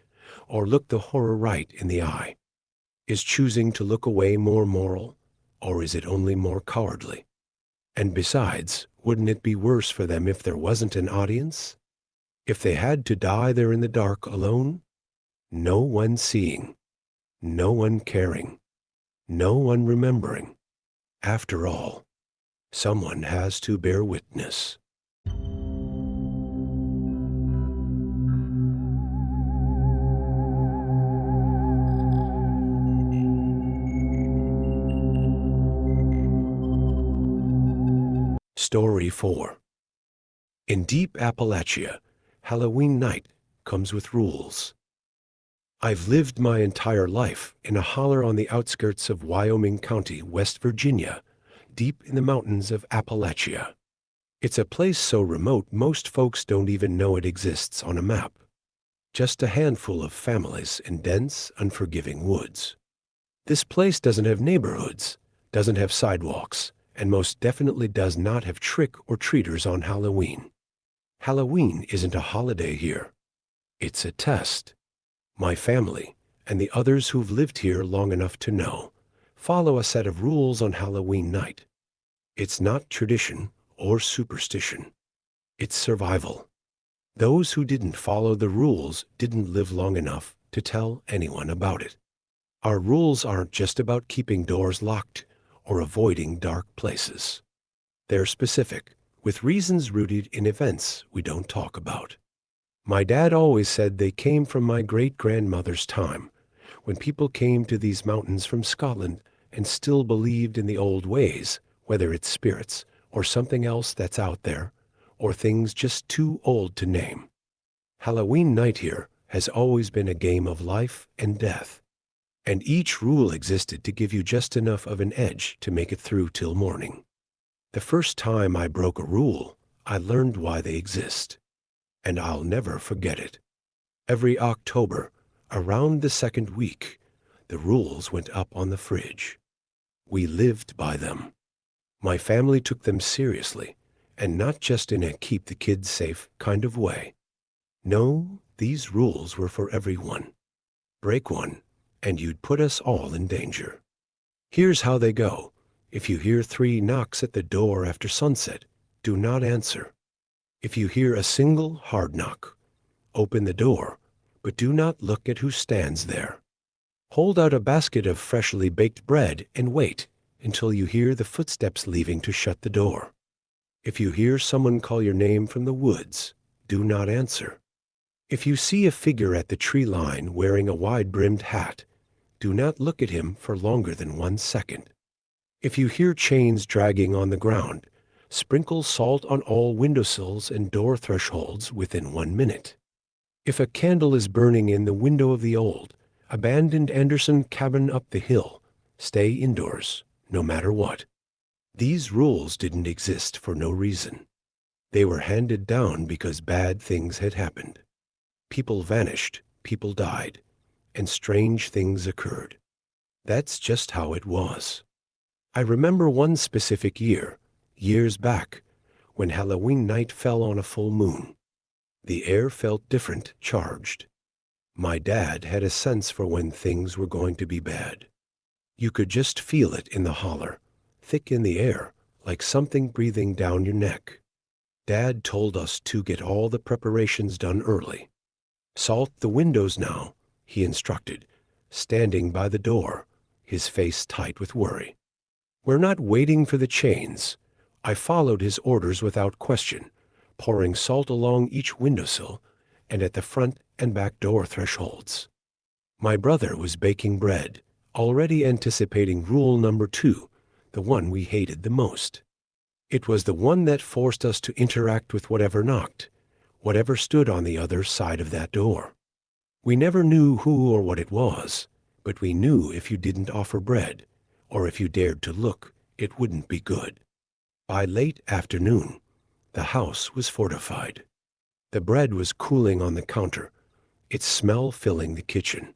or look the horror right in the eye. Is choosing to look away more moral, or is it only more cowardly? And besides, wouldn't it be worse for them if there wasn't an audience? If they had to die there in the dark alone? No one seeing, no one caring, no one remembering. After all, someone has to bear witness. Story 4. In deep Appalachia, Halloween night comes with rules. I've lived my entire life in a holler on the outskirts of Wyoming County, West Virginia, deep in the mountains of Appalachia. It's a place so remote most folks don't even know it exists on a map. Just a handful of families in dense, unforgiving woods. This place doesn't have neighborhoods, doesn't have sidewalks, and most definitely does not have trick-or-treaters on Halloween. Halloween isn't a holiday here. It's a test. My family, and the others who've lived here long enough to know, follow a set of rules on Halloween night. It's not tradition or superstition. It's survival. Those who didn't follow the rules didn't live long enough to tell anyone about it. Our rules aren't just about keeping doors locked or avoiding dark places. They're specific, with reasons rooted in events we don't talk about. My dad always said they came from my great-grandmother's time, when people came to these mountains from Scotland and still believed in the old ways, whether it's spirits or something else that's out there, or things just too old to name. Halloween night here has always been a game of life and death, and each rule existed to give you just enough of an edge to make it through till morning. The first time I broke a rule, I learned why they exist, and I'll never forget it. Every October, around the second week, the rules went up on the fridge. We lived by them. My family took them seriously, and not just in a keep the kids safe kind of way. No, these rules were for everyone. Break one, and you'd put us all in danger. Here's how they go. If you hear 3 knocks at the door after sunset, do not answer. If you hear a single hard knock, open the door, but do not look at who stands there. Hold out a basket of freshly baked bread and wait until you hear the footsteps leaving to shut the door. If you hear someone call your name from the woods, do not answer. If you see a figure at the tree line wearing a wide-brimmed hat, do not look at him for longer than 1 second. If you hear chains dragging on the ground, sprinkle salt on all windowsills and door thresholds within 1 minute. If a candle is burning in the window of the old, abandoned Anderson cabin up the hill, stay indoors, no matter what. These rules didn't exist for no reason. They were handed down because bad things had happened. People vanished, people died, and strange things occurred. That's just how it was. I remember one specific year, years back, when Halloween night fell on a full moon. The air felt different, charged. My dad had a sense for when things were going to be bad. You could just feel it in the holler, thick in the air, like something breathing down your neck. Dad told us to get all the preparations done early. Salt the windows now, he instructed, standing by the door, his face tight with worry. We're not waiting for the chains. I followed his orders without question, pouring salt along each windowsill and at the front and back door thresholds. My brother was baking bread, already anticipating rule number 2, the one we hated the most. It was the one that forced us to interact with whatever knocked, whatever stood on the other side of that door. We never knew who or what it was, but we knew if you didn't offer bread, or if you dared to look, it wouldn't be good. By late afternoon, the house was fortified. The bread was cooling on the counter, its smell filling the kitchen.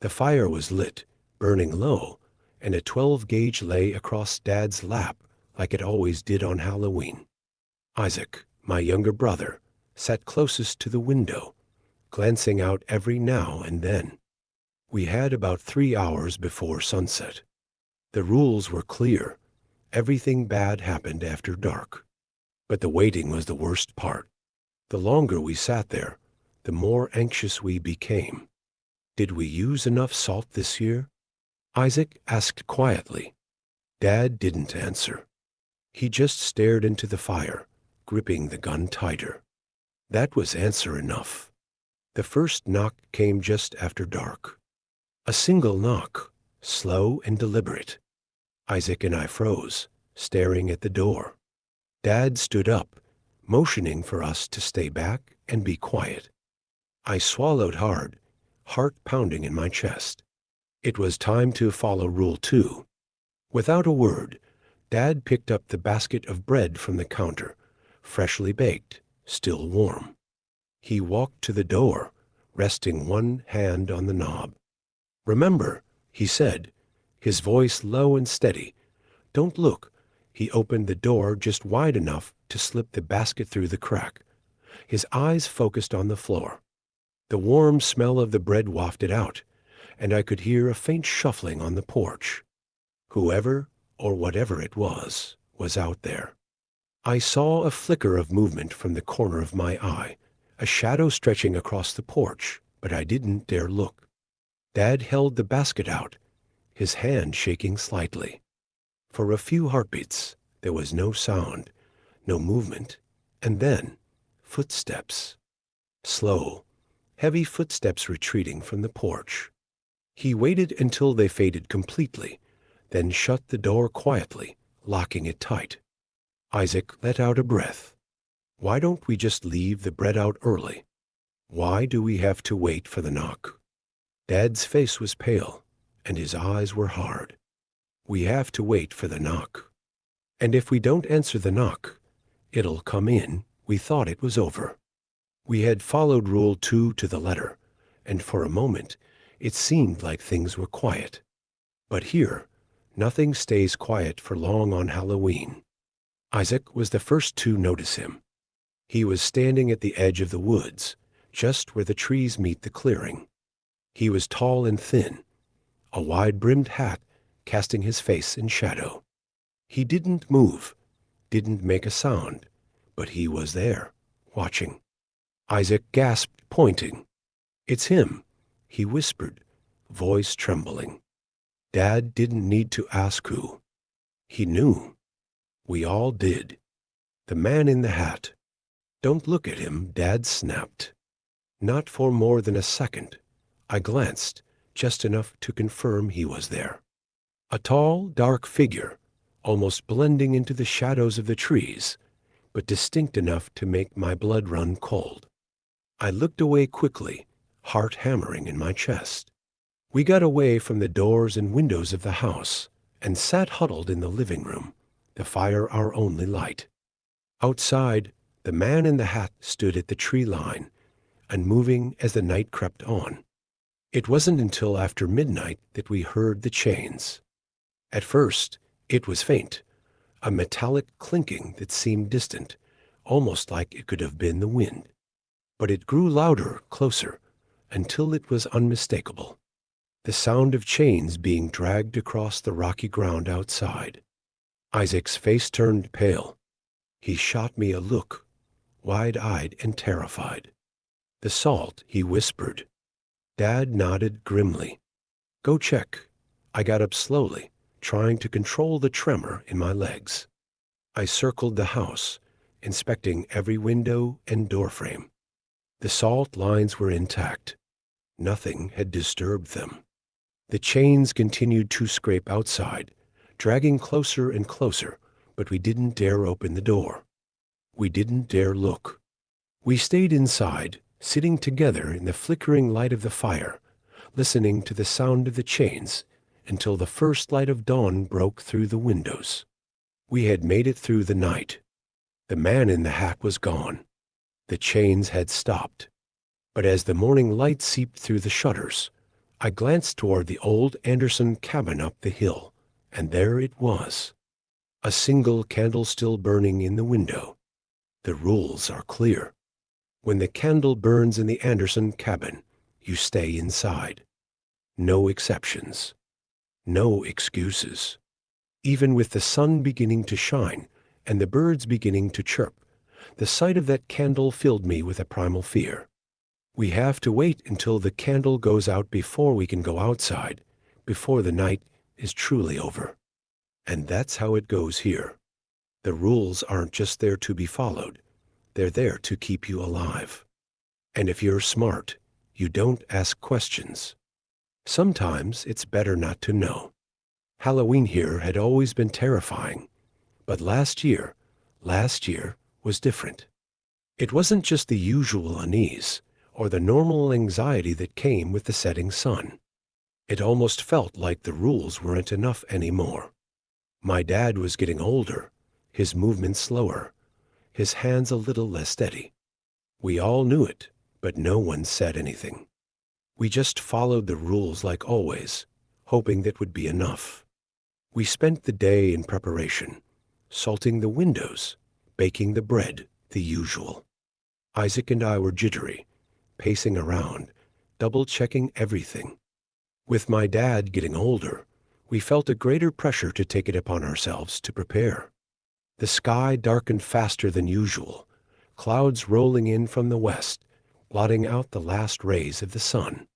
The fire was lit, burning low, and a 12-gauge lay across Dad's lap like it always did on Halloween. Isaac, my younger brother, sat closest to the window, glancing out every now and then. We had about 3 hours before sunset. The rules were clear. Everything bad happened after dark. But the waiting was the worst part. The longer we sat there, the more anxious we became. Did we use enough salt this year? Isaac asked quietly. Dad didn't answer. He just stared into the fire, gripping the gun tighter. That was answer enough. The first knock came just after dark. A single knock, slow and deliberate. Isaac and I froze, staring at the door. Dad stood up, motioning for us to stay back and be quiet. I swallowed hard, heart pounding in my chest. It was time to follow Rule 2. Without a word, Dad picked up the basket of bread from the counter, freshly baked, still warm. He walked to the door, resting one hand on the knob. "Remember," he said, his voice low and steady. "Don't look." He opened the door just wide enough to slip the basket through the crack. His eyes focused on the floor. The warm smell of the bread wafted out, and I could hear a faint shuffling on the porch. Whoever or whatever it was out there. I saw a flicker of movement from the corner of my eye, a shadow stretching across the porch, but I didn't dare look. Dad held the basket out, his hand shaking slightly. For a few heartbeats, there was no sound, no movement, and then footsteps. Slow, heavy footsteps retreating from the porch. He waited until they faded completely, then shut the door quietly, locking it tight. Isaac let out a breath. Why don't we just leave the bread out early? Why do we have to wait for the knock? Dad's face was pale, and his eyes were hard. We have to wait for the knock. And if we don't answer the knock, it'll come in. We thought it was over. We had followed Rule 2 to the letter, and for a moment, it seemed like things were quiet. But here, nothing stays quiet for long on Halloween. Isaac was the first to notice him. He was standing at the edge of the woods, just where the trees meet the clearing. He was tall and thin, a wide-brimmed hat casting his face in shadow. He didn't move, didn't make a sound, but he was there, watching. Isaac gasped, pointing. "It's him," he whispered, voice trembling. Dad didn't need to ask who. He knew. We all did. The man in the hat. "Don't look at him," Dad snapped. Not for more than a second. I glanced, just enough to confirm he was there. A tall, dark figure, almost blending into the shadows of the trees, but distinct enough to make my blood run cold. I looked away quickly, heart hammering in my chest. We got away from the doors and windows of the house and sat huddled in the living room, the fire our only light. Outside, the man in the hat stood at the tree line, unmoving as the night crept on. It wasn't until after midnight that we heard the chains. At first, it was faint, a metallic clinking that seemed distant, almost like it could have been the wind. But it grew louder, closer, until it was unmistakable. The sound of chains being dragged across the rocky ground outside. Isaac's face turned pale. He shot me a look, wide-eyed and terrified. "The salt," he whispered. Dad nodded grimly. "Go check." I got up slowly, trying to control the tremor in my legs. I circled the house, inspecting every window and doorframe. The salt lines were intact. Nothing had disturbed them. The chains continued to scrape outside, dragging closer and closer, but we didn't dare open the door. We didn't dare look. We stayed inside, sitting together in the flickering light of the fire, listening to the sound of the chains until the first light of dawn broke through the windows. We had made it through the night. The man in the hat was gone. The chains had stopped. But as the morning light seeped through the shutters, I glanced toward the old Anderson cabin up the hill, and there it was. A single candle still burning in the window. The rules are clear. When the candle burns in the Anderson cabin, you stay inside. No exceptions. No excuses. Even with the sun beginning to shine and the birds beginning to chirp, the sight of that candle filled me with a primal fear. We have to wait until the candle goes out before we can go outside, before the night is truly over. And that's how it goes here. The rules aren't just there to be followed. They're there to keep you alive. And if you're smart, you don't ask questions. Sometimes it's better not to know. Halloween here had always been terrifying, but last year was different. It wasn't just the usual unease or the normal anxiety that came with the setting sun. It almost felt like the rules weren't enough anymore. My dad was getting older, his movements slower, his hands a little less steady. We all knew it, but no one said anything. We just followed the rules like always, hoping that would be enough. We spent the day in preparation, salting the windows, baking the bread, the usual. Isaac and I were jittery, pacing around, double-checking everything. With my dad getting older, we felt a greater pressure to take it upon ourselves to prepare. The sky darkened faster than usual, clouds rolling in from the west, blotting out the last rays of the sun.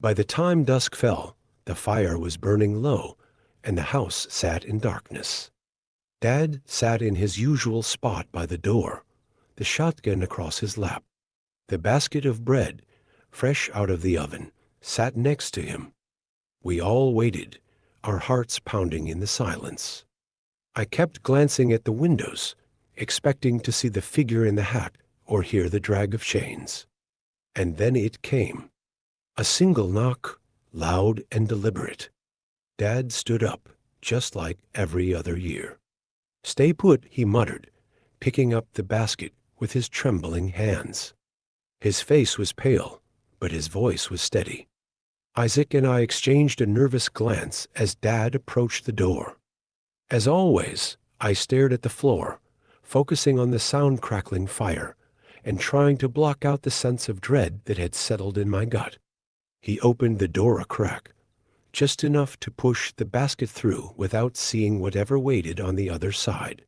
By the time dusk fell, the fire was burning low, and the house sat in darkness. Dad sat in his usual spot by the door, the shotgun across his lap. The basket of bread, fresh out of the oven, sat next to him. We all waited, our hearts pounding in the silence. I kept glancing at the windows, expecting to see the figure in the hat or hear the drag of chains. And then it came. A single knock, loud and deliberate. Dad stood up, just like every other year. "Stay put," he muttered, picking up the basket with his trembling hands. His face was pale, but his voice was steady. Isaac and I exchanged a nervous glance as Dad approached the door. As always, I stared at the floor, focusing on the sound-crackling fire and trying to block out the sense of dread that had settled in my gut. He opened the door a crack, just enough to push the basket through without seeing whatever waited on the other side.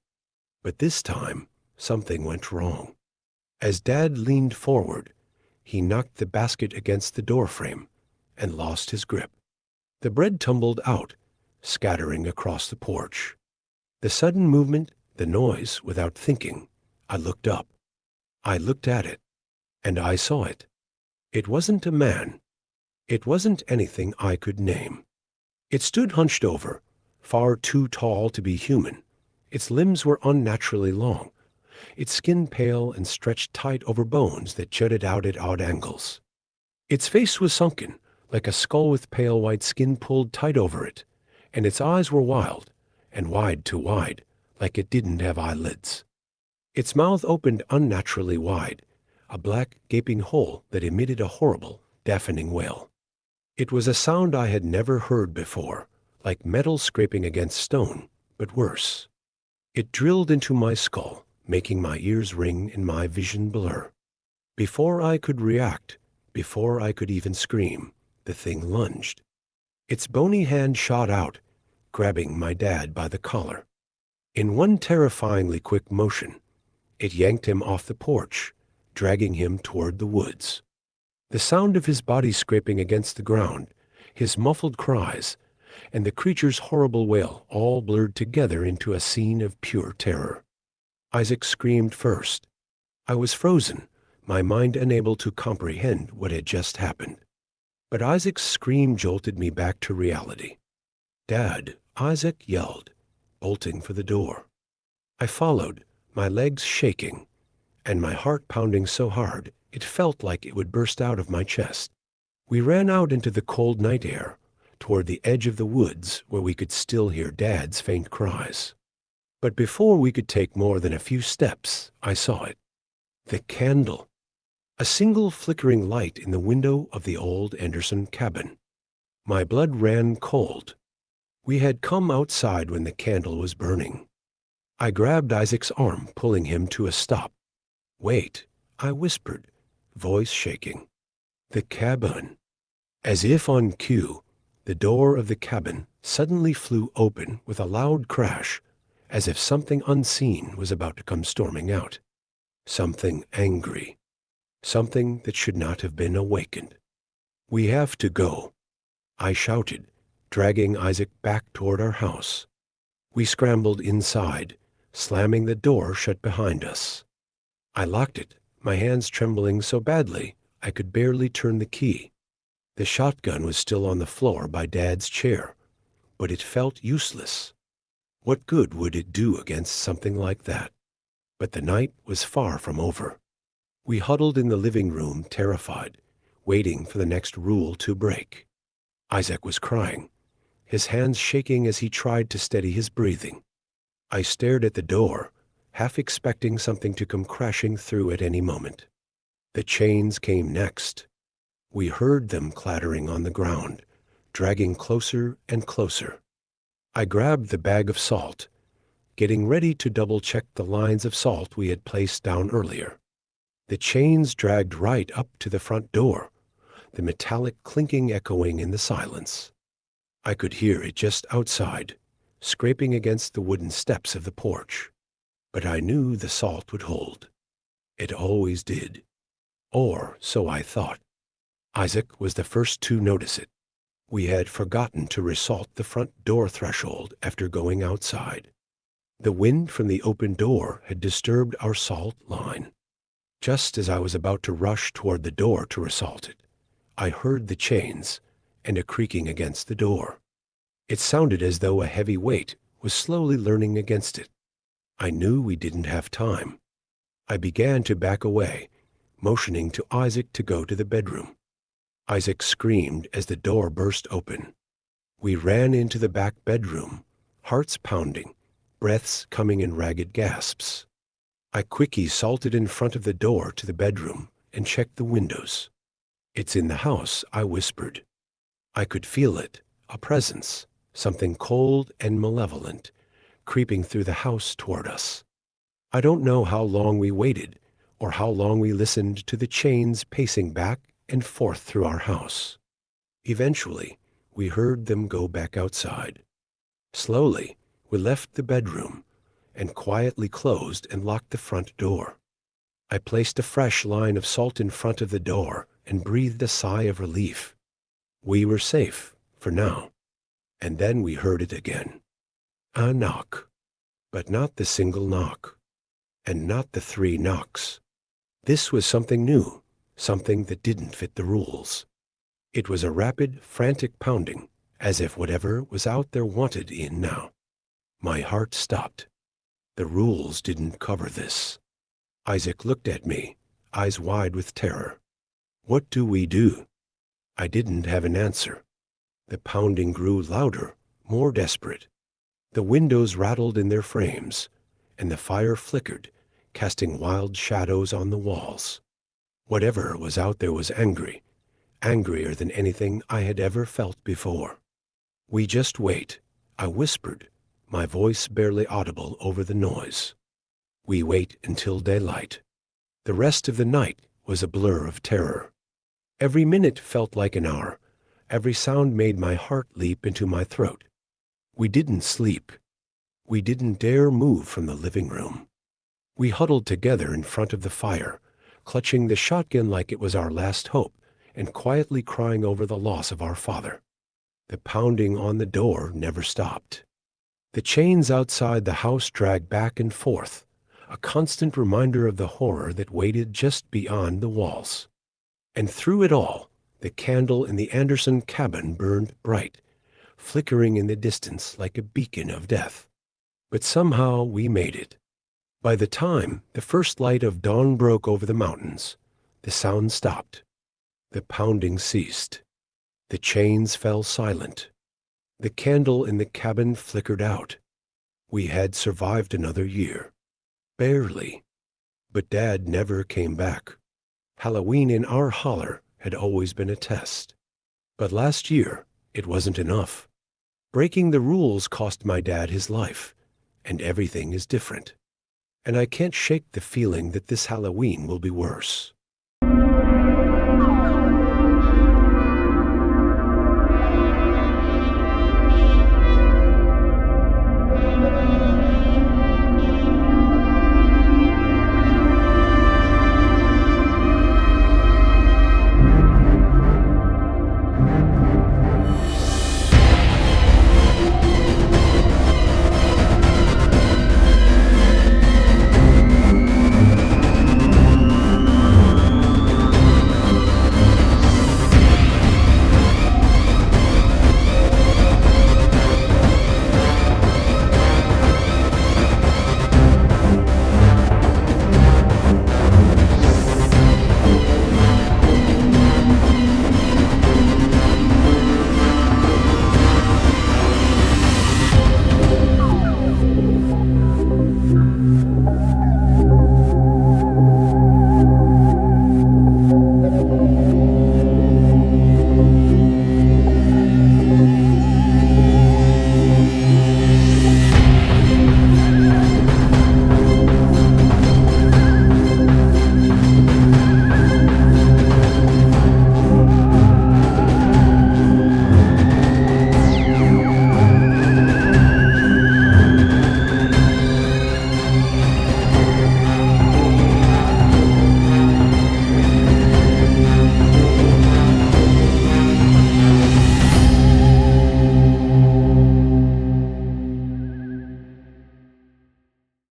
But this time, something went wrong. As Dad leaned forward, he knocked the basket against the doorframe and lost his grip. The bread tumbled out, scattering across the porch. The sudden movement, the noise, without thinking, I looked up. I looked at it, and I saw it. It wasn't a man. It wasn't anything I could name. It stood hunched over, far too tall to be human. Its limbs were unnaturally long, its skin pale and stretched tight over bones that jutted out at odd angles. Its face was sunken, like a skull with pale white skin pulled tight over it, and its eyes were wild, and wide to wide, like it didn't have eyelids. Its mouth opened unnaturally wide, a black, gaping hole that emitted a horrible, deafening wail. It was a sound I had never heard before, like metal scraping against stone, but worse. It drilled into my skull, making my ears ring and my vision blur. Before I could react, before I could even scream, the thing lunged. Its bony hand shot out, grabbing my dad by the collar. In one terrifyingly quick motion, it yanked him off the porch, dragging him toward the woods. The sound of his body scraping against the ground, his muffled cries, and the creature's horrible wail all blurred together into a scene of pure terror. Isaac screamed first. I was frozen, my mind unable to comprehend what had just happened. But Isaac's scream jolted me back to reality. "Dad," Isaac yelled, bolting for the door. I followed, my legs shaking, and my heart pounding so hard it felt like it would burst out of my chest. We ran out into the cold night air, toward the edge of the woods where we could still hear Dad's faint cries. But before we could take more than a few steps, I saw it. The candle. A single flickering light in the window of the old Anderson cabin. My blood ran cold. We had come outside when the candle was burning. I grabbed Isaac's arm, pulling him to a stop. "Wait," I whispered, voice shaking. "The cabin." As if on cue, the door of the cabin suddenly flew open with a loud crash, as if something unseen was about to come storming out. Something angry. Something that should not have been awakened. "We have to go," I shouted, dragging Isaac back toward our house. We scrambled inside, slamming the door shut behind us. I locked it, my hands trembling so badly I could barely turn the key. The shotgun was still on the floor by Dad's chair, but it felt useless. What good would it do against something like that? But the night was far from over. We huddled in the living room, terrified, waiting for the next rule to break. Isaac was crying, his hands shaking as he tried to steady his breathing. I stared at the door, half expecting something to come crashing through at any moment. The chains came next. We heard them clattering on the ground, dragging closer and closer. I grabbed the bag of salt, getting ready to double-check the lines of salt we had placed down earlier. The chains dragged right up to the front door, the metallic clinking echoing in the silence. I could hear it just outside, scraping against the wooden steps of the porch. But I knew the salt would hold. It always did. Or so I thought. Isaac was the first to notice it. We had forgotten to resalt the front door threshold after going outside. The wind from the open door had disturbed our salt line. Just as I was about to rush toward the door to resalt it, I heard the chains and a creaking against the door. It sounded as though a heavy weight was slowly leaning against it. I knew we didn't have time. I began to back away, motioning to Isaac to go to the bedroom. Isaac screamed as the door burst open. We ran into the back bedroom, hearts pounding, breaths coming in ragged gasps. I quickly salted in front of the door to the bedroom and checked the windows. "It's in the house," I whispered. I could feel it, a presence, something cold and malevolent, creeping through the house toward us. I don't know how long we waited, or how long we listened to the chains pacing back and forth through our house. Eventually, we heard them go back outside. Slowly, we left the bedroom and quietly closed and locked the front door. I placed a fresh line of salt in front of the door and breathed a sigh of relief. We were safe, for now. And then we heard it again. A knock. But not the single knock. And not the 3 knocks. This was something new, something that didn't fit the rules. It was a rapid, frantic pounding, as if whatever was out there wanted in now. My heart stopped. The rules didn't cover this. Isaac looked at me, eyes wide with terror. "What do we do?" I didn't have an answer. The pounding grew louder, more desperate. The windows rattled in their frames, and the fire flickered, casting wild shadows on the walls. Whatever was out there was angry, angrier than anything I had ever felt before. "We just wait," I whispered, my voice barely audible over the noise. "We wait until daylight." The rest of the night was a blur of terror. Every minute felt like an hour. Every sound made my heart leap into my throat. We didn't sleep. We didn't dare move from the living room. We huddled together in front of the fire, clutching the shotgun like it was our last hope, and quietly crying over the loss of our father. The pounding on the door never stopped. The chains outside the house dragged back and forth, a constant reminder of the horror that waited just beyond the walls. And through it all, the candle in the Anderson cabin burned bright, flickering in the distance like a beacon of death. But somehow we made it. By the time the first light of dawn broke over the mountains, the sound stopped. The pounding ceased. The chains fell silent. The candle in the cabin flickered out. We had survived another year. Barely. But Dad never came back. Halloween in our holler had always been a test. But last year, it wasn't enough. Breaking the rules cost my dad his life, and everything is different. And I can't shake the feeling that this Halloween will be worse.